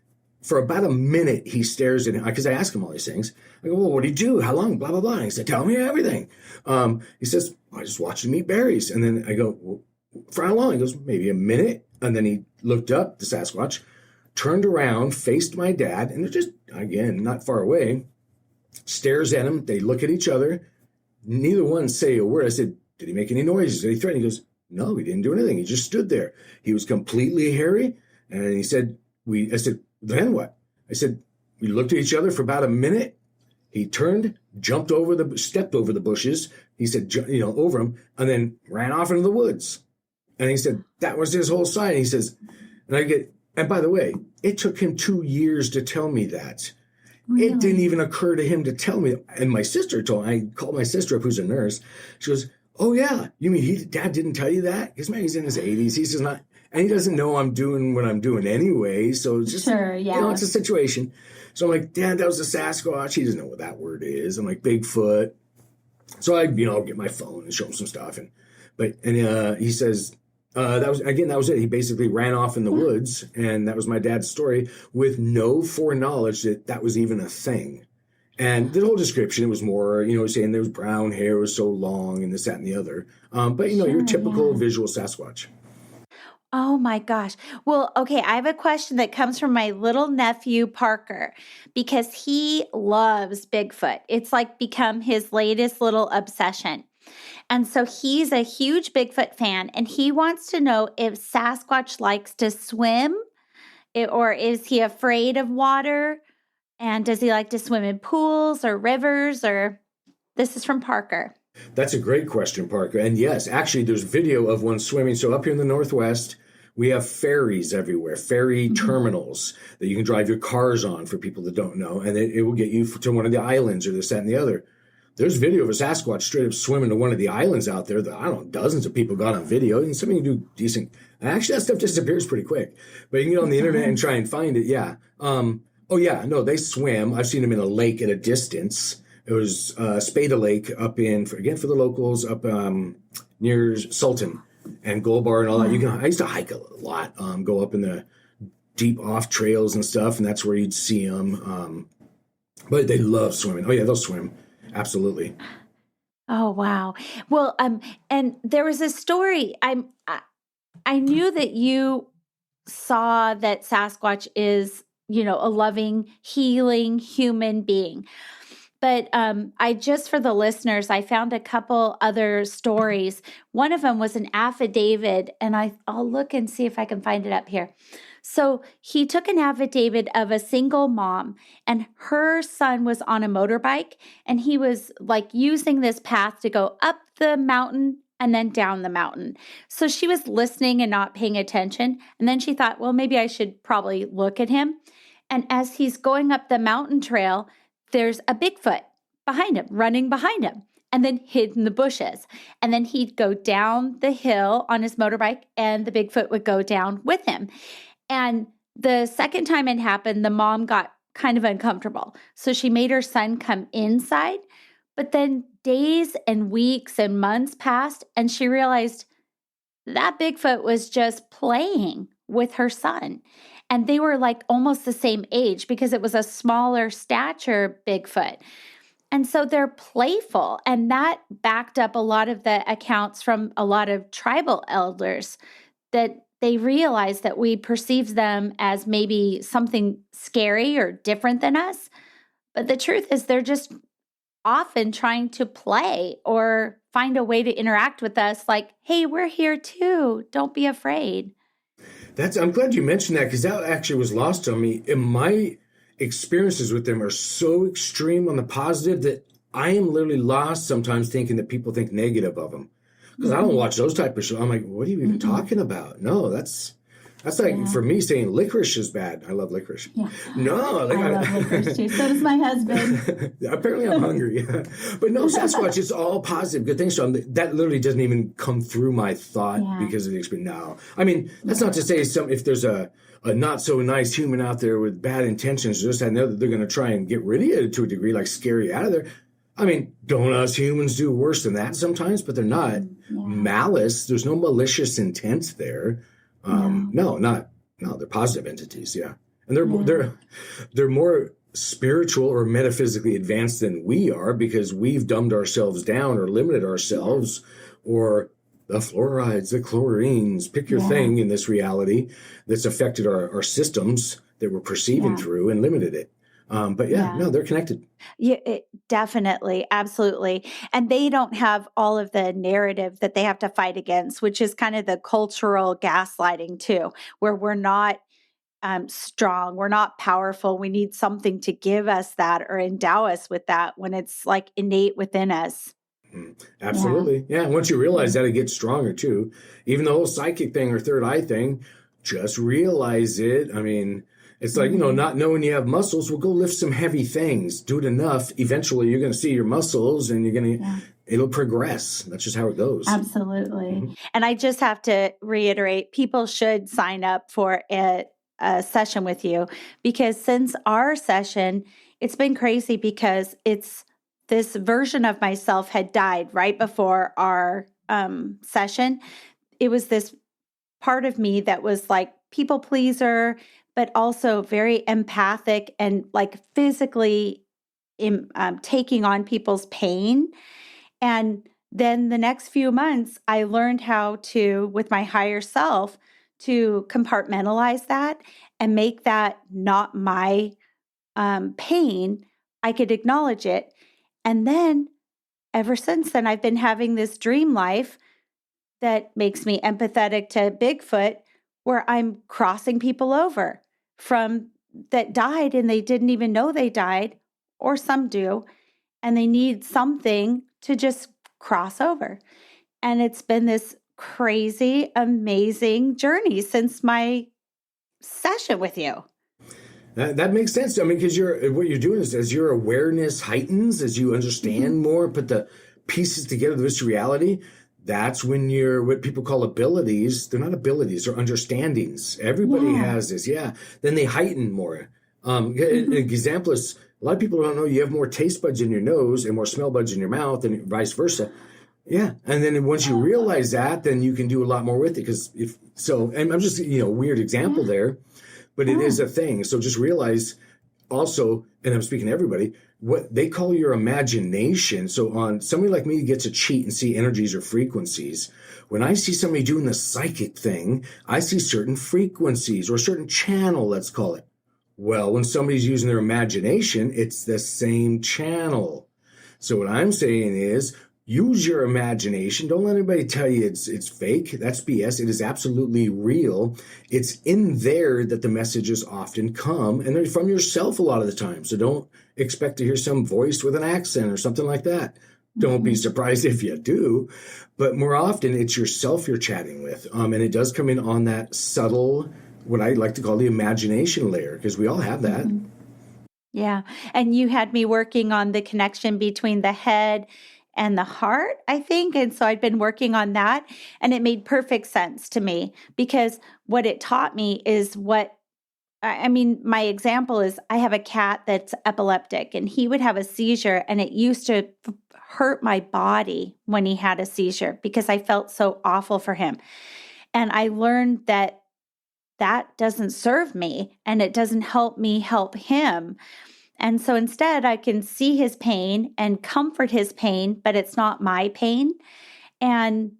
For about a minute, he stares at him because I ask him all these things. I go, well, what do you do? How long? Blah, blah, blah. And he said, tell me everything. He says, I just watched him eat berries. And then I go, well, for how long? He goes, maybe a minute. And then he looked up, the Sasquatch, turned around, faced my dad, and they're just, again, not far away, stares at him. They look at each other. Neither one say a word. I said, did he make any noises? Did he threaten? He goes, no, he didn't do anything. He just stood there. He was completely hairy. And he said, I said, then what? I said, we looked at each other for about a minute. He turned, stepped over the bushes. He said, over him, and then ran off into the woods. And he said, that was his whole sign. He says, and by the way, it took him 2 years to tell me that. Really? It didn't even occur to him to tell me. And my sister I called my sister up, who's a nurse. She goes, oh yeah, you mean Dad didn't tell you that? Because man, he's in his 80s. He's just not, and he doesn't know I'm doing what I'm doing anyway. So it's just, it's a situation. So I'm like, Dad, that was a Sasquatch. He doesn't know what that word is. I'm like, Bigfoot. So I, I'll get my phone and show him some stuff. And he says, that was it. He basically ran off in the woods, and that was my dad's story with no foreknowledge that was even a thing. And the whole description, it was more, saying there was brown hair, was so long, and this, that, and the other. But, your typical visual Sasquatch. Oh my gosh. Well, okay, I have a question that comes from my little nephew, Parker, because he loves Bigfoot. It's like become his latest little obsession. And so he's a huge Bigfoot fan, and he wants to know if Sasquatch likes to swim, or is he afraid of water? And does he like to swim in pools or rivers? Or this is from Parker. That's a great question, Parker. And yes, actually, there's video of one swimming. So up here in the Northwest, we have ferries everywhere, ferry Mhm. terminals that you can drive your cars on for people that don't know. And it will get you to one of the islands or this, that, and the other. There's video of a Sasquatch straight up swimming to one of the islands out there that, I don't know, dozens of people got on video. And something you do decent. Actually, that stuff disappears pretty quick. But you can get on the internet and try and find it. Yeah. Oh, yeah. No, they swim. I've seen them in a lake at a distance. It was Spada Lake up in, again, for the locals, up near Sultan and Gold Bar and all that. I used to hike a lot, go up in the deep off trails and stuff, and that's where you'd see them. But they love swimming. Oh, yeah, they'll swim. Absolutely. Oh, wow. Well, and there was a story. I knew that you saw that Sasquatch is, a loving, healing human being. But I just, for the listeners, I found a couple other stories. One of them was an affidavit, and I'll look and see if I can find it up here. So he took an affidavit of a single mom, and her son was on a motorbike, and he was like using this path to go up the mountain and then down the mountain. So she was listening and not paying attention. And then she thought, well, maybe I should probably look at him. And as he's going up the mountain trail, there's a Bigfoot behind him, running behind him, and then hid in the bushes. And then he'd go down the hill on his motorbike, and the Bigfoot would go down with him. And the second time it happened, the mom got kind of uncomfortable. So she made her son come inside. But then days and weeks and months passed, and she realized that Bigfoot was just playing with her son. And they were like almost the same age because it was a smaller stature Bigfoot. And so they're playful. And that backed up a lot of the accounts from a lot of tribal elders that they realized that we perceive them as maybe something scary or different than us. But the truth is they're just often trying to play or find a way to interact with us like, hey, we're here too. Don't be afraid. I'm glad you mentioned that, because that actually was lost on me. And my experiences with them are so extreme on the positive that I am literally lost sometimes thinking that people think negative of them. Because I don't watch those type of shows. I'm like, what are you even talking about? No, that's like, for me, saying licorice is bad. I love licorice. Yeah. No. Like, I love licorice too. So does my husband. Apparently I'm hungry. Yeah. But no, Sasquatch, it's all positive, good things. So that literally doesn't even come through my thought because of the experience. No. I mean, that's not to say if there's a not so nice human out there with bad intentions, just that they're going to try and get rid of you to a degree, like scare you out of there. I mean, don't us humans do worse than that sometimes? But they're not malice. There's no malicious intent there. No, they're positive entities. Yeah. And they're more spiritual or metaphysically advanced than we are, because we've dumbed ourselves down or limited ourselves, or the fluorides, the chlorines, pick your thing in this reality that's affected our systems that we're perceiving through and limited it. But no, they're connected. Yeah, definitely. Absolutely. And they don't have all of the narrative that they have to fight against, which is kind of the cultural gaslighting too, where we're not strong, we're not powerful. We need something to give us that or endow us with that when it's like innate within us. Absolutely. Yeah. Once you realize that, it gets stronger too. Even the whole psychic thing or third eye thing, just realize it. I mean, it's like, not knowing you have muscles. Well, go lift some heavy things. Do it enough. Eventually, you're going to see your muscles, and it'll progress. That's just how it goes. Absolutely. And I just have to reiterate, people should sign up for a session with you, because since our session, it's been crazy, because it's this version of myself had died right before our session. It was this part of me that was like people pleaser, but also very empathic and like physically taking on people's pain. And then the next few months, I learned how to, with my higher self, to compartmentalize that and make that not my pain. I could acknowledge it. And then ever since then, I've been having this dream life that makes me empathetic to Bigfoot, where I'm crossing people over from that died and they didn't even know they died, or some do, and they need something to just cross over. And it's been this crazy, amazing journey since my session with you. That makes sense. I mean, because what you're doing is as your awareness heightens, as you understand more, put the pieces together to this reality, that's when what people call abilities, they're not abilities, they're understandings. Everybody has this, Then they heighten more. An example is, a lot of people don't know you have more taste buds in your nose and more smell buds in your mouth and vice versa. Yeah. And then once you realize that, then you can do a lot more with it. And I'm just, weird example there, but it is a thing. So just realize also, and I'm speaking to everybody, what they call your imagination. So on somebody like me gets to cheat and see energies or frequencies. When I see somebody doing the psychic thing, I see certain frequencies or a certain channel, let's call it. Well, when somebody's using their imagination, it's the same channel. So what I'm saying is, use your imagination. Don't let anybody tell you it's fake. That's BS. It is absolutely real. It's in there that the messages often come, and they're from yourself a lot of the time. So don't expect to hear some voice with an accent or something like that. Don't be surprised if you do. But more often, it's yourself you're chatting with. And it does come in on that subtle, what I like to call the imagination layer, because we all have that. Yeah. And you had me working on the connection between the head and the heart, I think. And so I'd been working on that, and it made perfect sense to me, because what it taught me is my example is I have a cat that's epileptic, and he would have a seizure, and it used to hurt my body when he had a seizure because I felt so awful for him. And I learned that doesn't serve me, and it doesn't help me help him. And so instead, I can see his pain and comfort his pain, but it's not my pain. And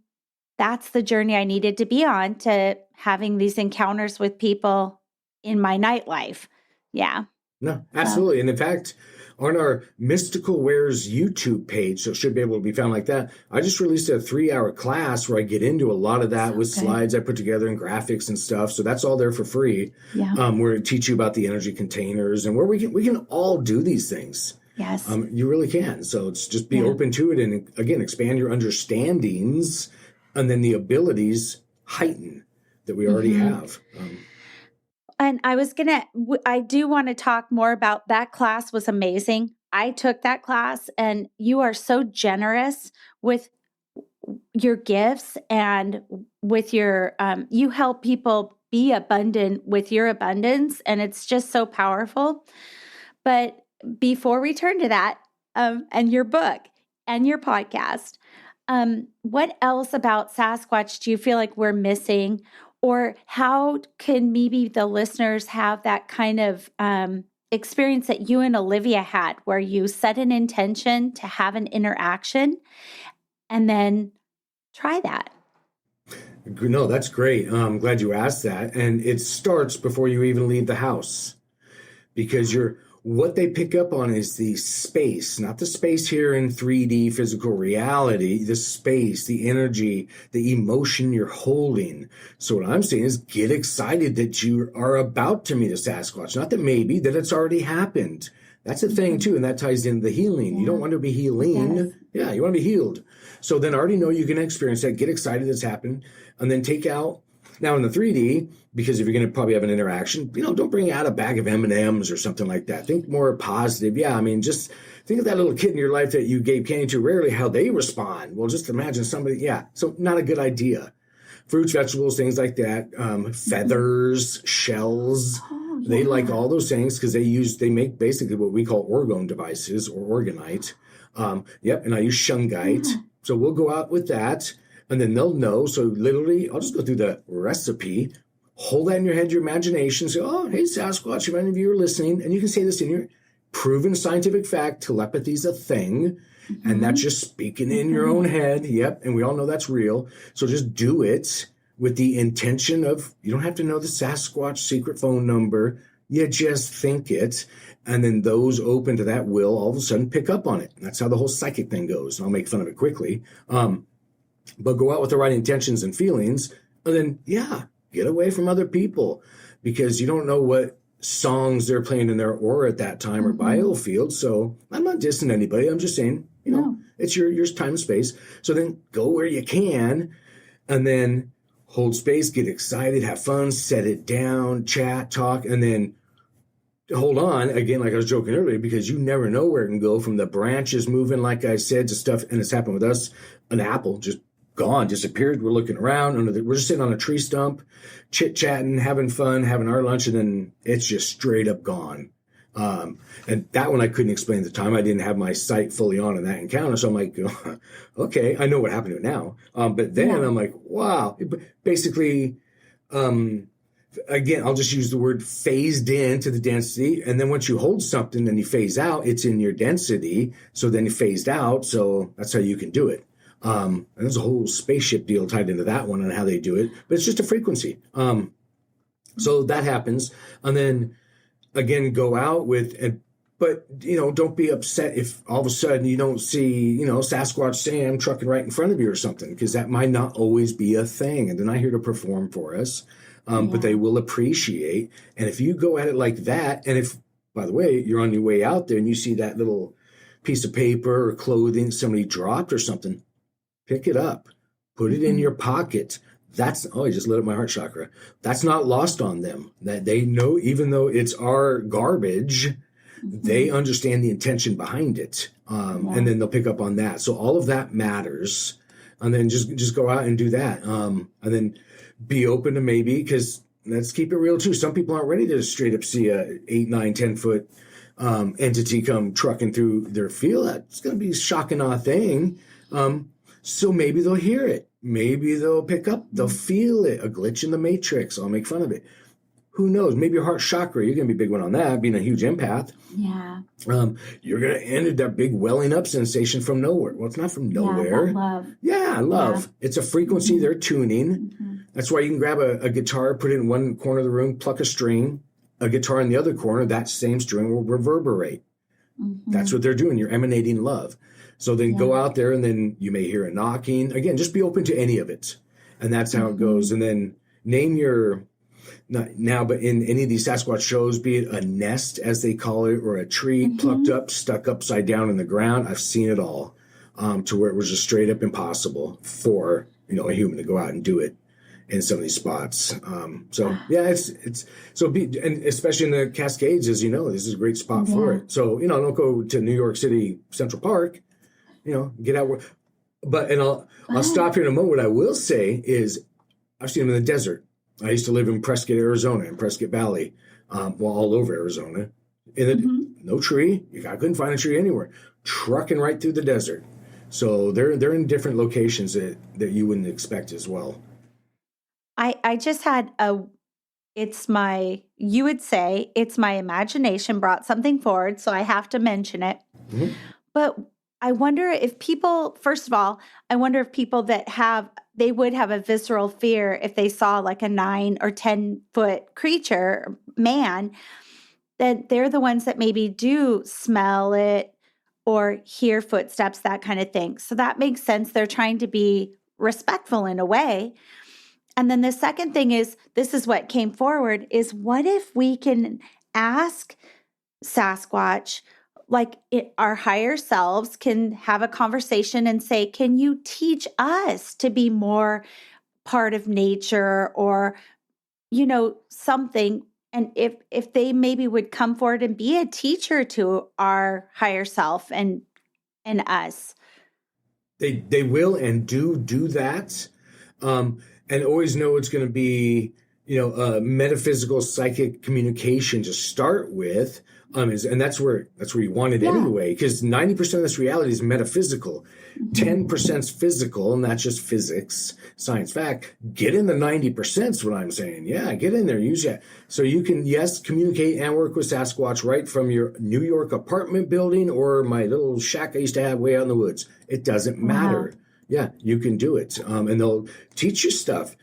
that's the journey I needed to be on, to having these encounters with people in my nightlife. Yeah. No, absolutely. And in fact, on our Mystical Wares YouTube page, so it should be able to be found like that, I just released a 3-hour class where I get into a lot of that with slides I put together and graphics and stuff. So that's all there for free. Yeah. Where I teach you about the energy containers and where we can all do these things. Yes. You really can. So it's just be open to it, and again, expand your understandings, and then the abilities heighten that we already have. And I do want to talk more about that class. Was amazing. I took that class, and you are so generous with your gifts and with your, you help people be abundant with your abundance. And it's just so powerful. But before we turn to that, and your book and your podcast, what else about Sasquatch do you feel like we're missing? Or how can maybe the listeners have that kind of experience that you and Olivia had, where you set an intention to have an interaction and then try that? No, that's great. I'm glad you asked that. And it starts before you even leave the house, because what they pick up on is the space, not the space here in 3D physical reality, the space, the energy, the emotion you're holding. So what I'm saying is, get excited that you are about to meet a Sasquatch, not that maybe, that it's already happened. That's the thing too, and that ties into the healing. You don't want to be healing. Yes. Yeah, you want to be healed. So then already know you can experience that, get excited that's happened, and then take out. Now in the 3D, because if you're going to probably have an interaction, don't bring out a bag of M&Ms or something like that. Think more positive. Yeah, I mean, just think of that little kid in your life that you gave candy to, rarely how they respond. Well, just imagine somebody, so not a good idea. Fruits, vegetables, things like that, feathers, shells. Oh, yeah. They like all those things because they make basically what we call orgone devices or orgonite. And I use shungite. Yeah. So we'll go out with that. And then they'll know. So literally, I'll just go through the recipe, hold that in your head, your imagination, say, oh, hey, Sasquatch, if any of you are listening, and you can say this in your proven scientific fact, telepathy is a thing, and that's just speaking in your own head. Yep, and we all know that's real. So just do it with the intention of, you don't have to know the Sasquatch secret phone number. You just think it, and then those open to that will all of a sudden pick up on it. And that's how the whole psychic thing goes. And I'll make fun of it quickly. But go out with the right intentions and feelings, and then, get away from other people, because you don't know what songs they're playing in their aura at that time or biofield. So I'm not dissing anybody. I'm just saying, No. It's your time and space. So then go where you can, and then hold space, get excited, have fun, set it down, chat, talk, and then hold on again, like I was joking earlier, because you never know where it can go, from the branches moving, like I said, to stuff. And it's happened with us. An apple just gone, disappeared. We're looking around we're just sitting on a tree stump, chit chatting, having fun, having our lunch, and then it's just straight up gone. And that one I couldn't explain at the time. I didn't have my sight fully on in that encounter. So I'm like, okay, I know what happened to it now. But then I'm like, wow. Basically, again, I'll just use the word phased into the density. And then once you hold something and you phase out, it's in your density. So then you phased out. So that's how you can do it. And there's a whole spaceship deal tied into that one on how they do it. But it's just a frequency. So that happens. And then again, go out but don't be upset if all of a sudden you don't see, Sasquatch Sam trucking right in front of you or something, because that might not always be a thing. And they're not here to perform for us. But they will appreciate. And if you go at it like that, and if, by the way, you're on your way out there and you see that little piece of paper or clothing somebody dropped or something, pick it up, put it in your pocket. I just lit up my heart chakra. That's not lost on them. That they know, even though it's our garbage, they understand the intention behind it. And then they'll pick up on that. So all of that matters. And then just go out and do that. And then be open to maybe, because let's keep it real too. Some people aren't ready to straight up see a 8, 9, 10-foot entity come trucking through their field. That's going to be a shocking odd thing. So maybe they'll hear it. Maybe they'll pick up, they'll feel it, a glitch in the matrix. I'll make fun of it. Who knows? Maybe your heart chakra, you're going to be a big one on that, being a huge empath. Yeah. You're going to end up that big welling up sensation from nowhere. Well, it's not from nowhere. Yeah, love. Yeah, love. Yeah. It's a frequency they're tuning. That's why you can grab a guitar, put it in one corner of the room, pluck a string, a guitar in the other corner, that same string will reverberate. That's what they're doing. You're emanating love. So then go out there, and then you may hear a knocking. Again, just be open to any of it. And that's how it goes. And then name your, not now, but in any of these Sasquatch shows, be it a nest, as they call it, or a tree plucked up, stuck upside down in the ground. I've seen it all, to where it was just straight up impossible for, a human to go out and do it in some of these spots. It's so and especially in the Cascades, as you know, this is a great spot for it. So, don't go to New York City Central Park, get out. I'll stop here in a moment. What I will say is I've seen them in the desert. I used to live in Prescott, Arizona, in Prescott Valley, all over Arizona. No tree. I couldn't find a tree anywhere. Trucking right through the desert. So they're in different locations that you wouldn't expect as well. I just had you would say it's my imagination brought something forward, so I have to mention it. But I wonder if people, first of all, they would have a visceral fear if they saw like a 9 or 10-foot creature, man, that they're the ones that maybe do smell it or hear footsteps, that kind of thing. So that makes sense. They're trying to be respectful in a way. And then the second thing is, this is what came forward, is what if we can ask Sasquatch, our higher selves can have a conversation and say, can you teach us to be more part of nature, or, something? And if they maybe would come forward and be a teacher to our higher self and us. They will and do that. And always know it's going to be, metaphysical psychic communication to start with. And that's where you want it anyway, because 90% of this reality is metaphysical. 10% is physical, and that's just physics, science fact. Get in the 90% is what I'm saying. Yeah, get in there, use that. So you can, communicate and work with Sasquatch right from your New York apartment building or my little shack I used to have way out in the woods. It doesn't matter. Yeah, you can do it. And they'll teach you stuff.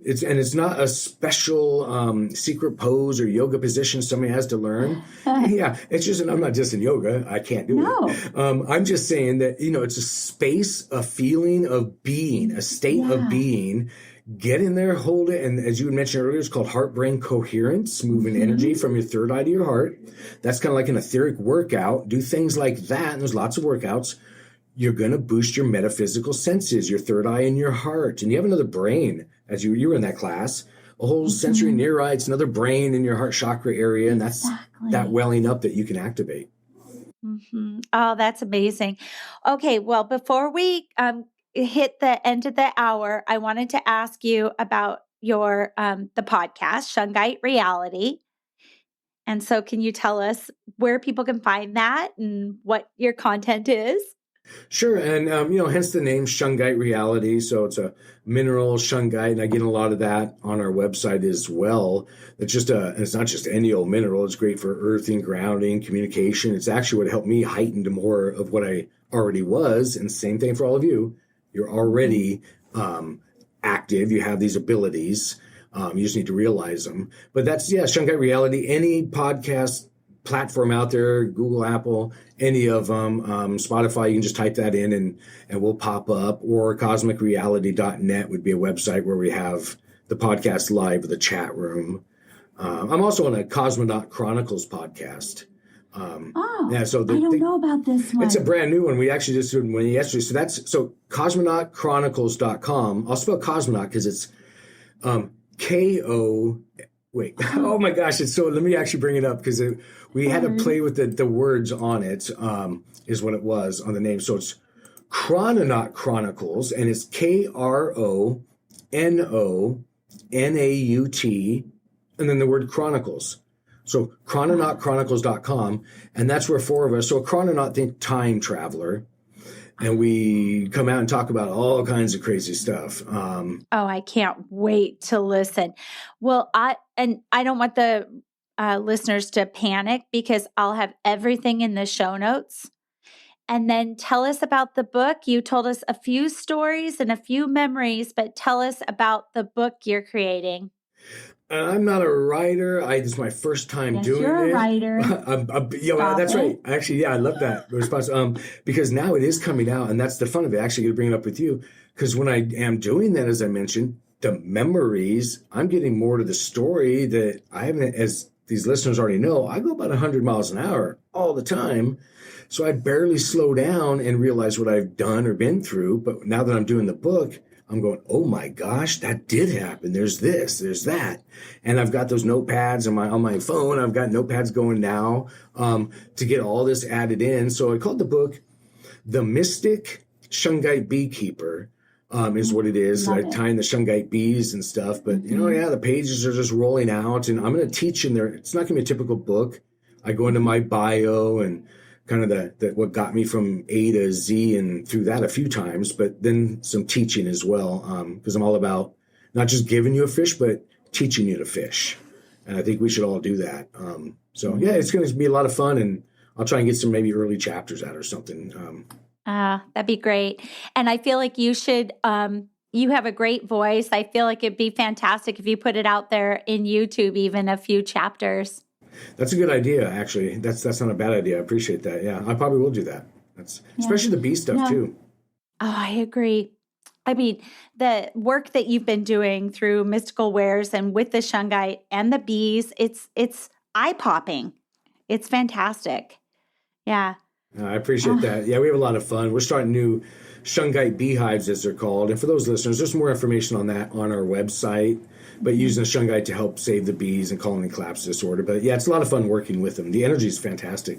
It's not a special secret pose or yoga position somebody has to learn. It's just, and I'm not just in yoga. I can't do it. I'm just saying that, it's a space, a feeling of being, a state of being. Get in there, hold it. And as you had mentioned earlier, it's called heart-brain coherence, moving energy from your third eye to your heart. That's kind of like an etheric workout. Do things like that. And there's lots of workouts. you're going to boost your metaphysical senses, your third eye and your heart. And you have another brain, as you were in that class, a whole sensory neurites, another brain in your heart chakra area. And that's that welling up that you can activate. Oh, that's amazing. Okay, well, before we hit the end of the hour, I wanted to ask you about your the podcast, Shungite Reality. And so can you tell us where people can find that and what your content is? Sure. And, hence the name Shungite Reality. So it's a mineral shungite. And I get a lot of that on our website as well. It's not just any old mineral. It's great for earthing, grounding, communication. It's actually what helped me heighten to more of what I already was. And same thing for all of you. You're already active. You have these abilities. You just need to realize them. But that's, Shungite Reality. Any podcast platform out there, Google, Apple, any of them, Spotify, you can just type that in and we'll pop up. Or cosmicreality.net would be a website where we have the podcast live with a chat room. I'm also on a Cosmonaut Chronicles podcast. So I don't know about this one. It's a brand new one. We actually just did one yesterday. So cosmonautchronicles.com. I'll spell cosmonaut because it's K-O. Wait. Oh my gosh. Let me actually bring it up because we had to play with the words on it, is what it was on the name. So it's Chrononaut Chronicles, and it's Krononaut, and then the word Chronicles. So chrononautchronicles.com, and that's where four of us, so a chrononaut, think time traveler, and we come out and talk about all kinds of crazy stuff. I can't wait to listen. Well, I don't want the listeners to panic because I'll have everything in the show notes. And then tell us about the book. You told us a few stories and a few memories, but tell us about the book you're creating. I'm not a writer. It's my first time doing it. You're a writer. That's right. Actually, I love that response. Because now it is coming out, and that's the fun of it. Actually, going to bring it up with you, because when I am doing that, as I mentioned, the memories, I'm getting more to the story that I haven't. As these listeners already know, I go about 100 miles an hour all the time, so I barely slow down and realize what I've done or been through. But now that I'm doing the book, I'm going, oh my gosh, that did happen. There's this, there's that. And I've got those notepads on my phone. I've got notepads going now to get all this added in. So I called the book The Mystic Shungite Beekeeper, is what it is. I tie in the Shungite bees and stuff. But, the pages are just rolling out. And I'm going to teach in there. It's not going to be a typical book. I go into my bio and kind of the what got me from A to Z and through that a few times, but then some teaching as well, because I'm all about not just giving you a fish, but teaching you to fish. And I think we should all do that. It's going to be a lot of fun, and I'll try and get some maybe early chapters out or something. That'd be great. And I feel like you should, you have a great voice. I feel like it'd be fantastic if you put it out there in YouTube, even a few chapters. That's a good idea, actually. That's not a bad idea. I appreciate that. Yeah, I probably will do that. Especially the bee stuff, too. Oh, I agree. I mean, the work that you've been doing through Mystical Wares and with the Shungite and the bees, it's eye-popping. It's fantastic. Yeah. I appreciate that. Yeah, we have a lot of fun. We're starting new Shungite beehives, as they're called. And for those listeners, there's more information on that on our website. But using the Shungite to help save the bees and colony collapse disorder. But yeah, it's a lot of fun working with them. The energy is fantastic.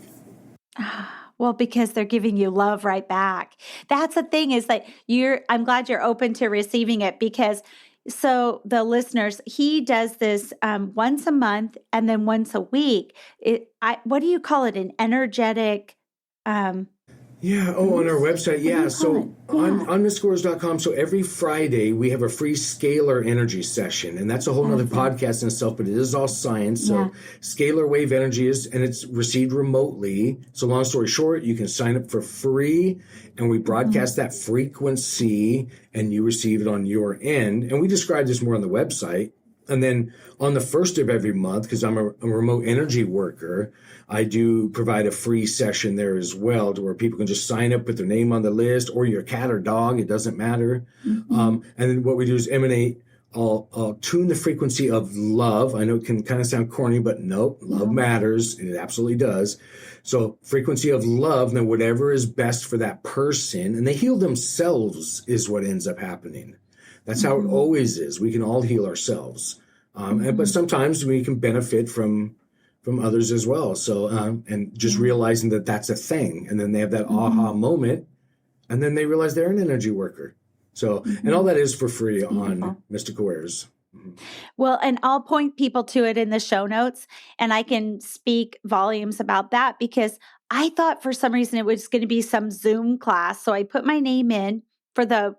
Well, because they're giving you love right back. That's the thing is that I'm glad you're open to receiving it because so the listeners, he does this once a month and then once a week. What do you call it? An energetic on our website. Yeah. So on mysticalwares.com. So every Friday we have a free scalar energy session, and that's a whole other podcast in itself, but it is all science. So scalar wave energy and it's received remotely. So long story short, you can sign up for free and we broadcast that frequency and you receive it on your end. And we describe this more on the website. And then on the first of every month, because I'm a remote energy worker, I do provide a free session there as well to where people can just sign up, put their name on the list, or your cat or dog, it doesn't matter. And then what we do is emanate I'll tune the frequency of love. I know it can kind of sound corny, but nope, love matters. It absolutely does. So frequency of love, then whatever is best for that person, and they heal themselves is what ends up happening. That's how it always is. We can all heal ourselves. But sometimes we can benefit from others as well. So, and just realizing that that's a thing. And then they have that aha moment, and then they realize they're an energy worker. So, and all that is for free on Mystical Wares. Well, and I'll point people to it in the show notes, and I can speak volumes about that because I thought for some reason it was going to be some Zoom class. So I put my name in for the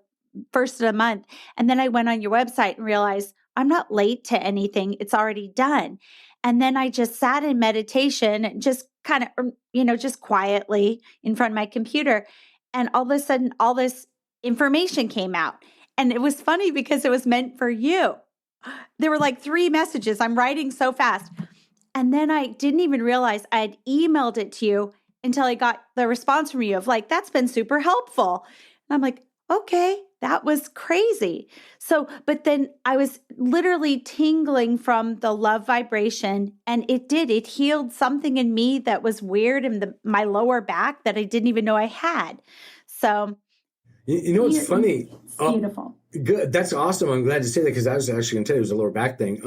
first of the month. And then I went on your website and realized I'm not late to anything. It's already done. And then I just sat in meditation and just kind of, just quietly in front of my computer. And all of a sudden, all this information came out. And it was funny because it was meant for you. There were like 3 messages. I'm writing so fast. And then I didn't even realize I had emailed it to you until I got the response from you of like, that's been super helpful. And I'm like, okay, that was crazy. So, but then I was literally tingling from the love vibration, and it healed something in me that was weird in my lower back that I didn't even know I had. So, you know what's funny? It's beautiful. Good. That's awesome. I'm glad to say that because I was actually going to tell you it was a lower back thing.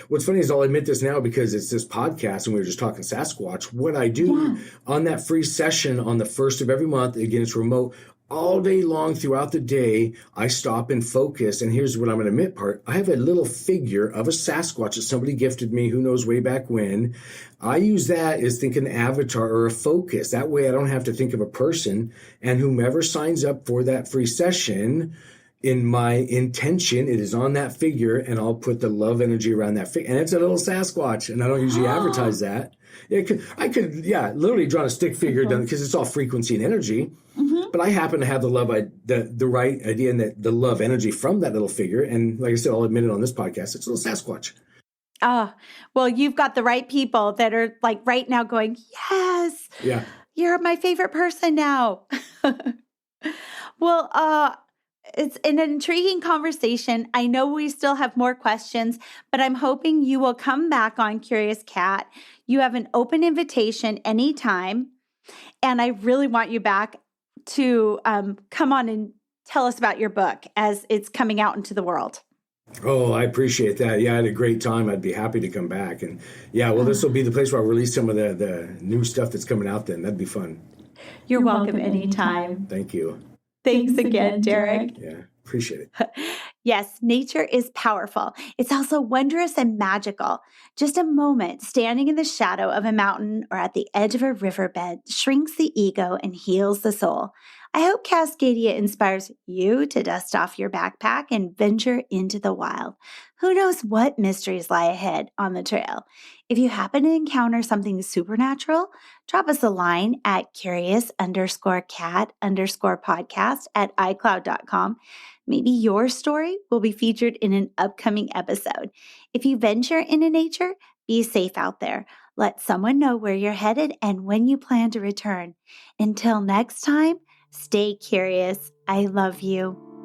What's funny is I'll admit this now because it's this podcast and we were just talking Sasquatch. What I do on that free session on the 1st of every month, again, it's remote. All day long throughout the day, I stop and focus. And here's what I'm going to admit part. I have a little figure of a Sasquatch that somebody gifted me, who knows, way back when. I use that as thinking avatar or a focus. That way I don't have to think of a person. And whomever signs up for that free session, in my intention, it is on that figure, and I'll put the love energy around that figure. And it's a little Sasquatch, and I don't usually advertise that. I could, literally draw a stick figure done because it's all frequency and energy. But I happen to have the right idea and the love energy from that little figure. And like I said, I'll admit it on this podcast, it's a little Sasquatch. Oh, well, you've got the right people that are like right now going, yes, you're my favorite person now. Well, it's an intriguing conversation. I know we still have more questions, but I'm hoping you will come back on Curious Cat. You have an open invitation anytime. And I really want you back to come on and tell us about your book as it's coming out into the world. Oh, I appreciate that. Yeah, I had a great time. I'd be happy to come back. And this will be the place where I'll release some of the new stuff that's coming out then. That'd be fun. You're welcome anytime. Thank you. Thanks again, Derek. Yeah, appreciate it. Yes, nature is powerful. It's also wondrous and magical. Just a moment standing in the shadow of a mountain or at the edge of a riverbed shrinks the ego and heals the soul. I hope Cascadia inspires you to dust off your backpack and venture into the wild. Who knows what mysteries lie ahead on the trail? If you happen to encounter something supernatural, drop us a line at curious_cat_podcast@icloud.com. Maybe your story will be featured in an upcoming episode. If you venture into nature, be safe out there. Let someone know where you're headed and when you plan to return. Until next time, stay curious. I love you.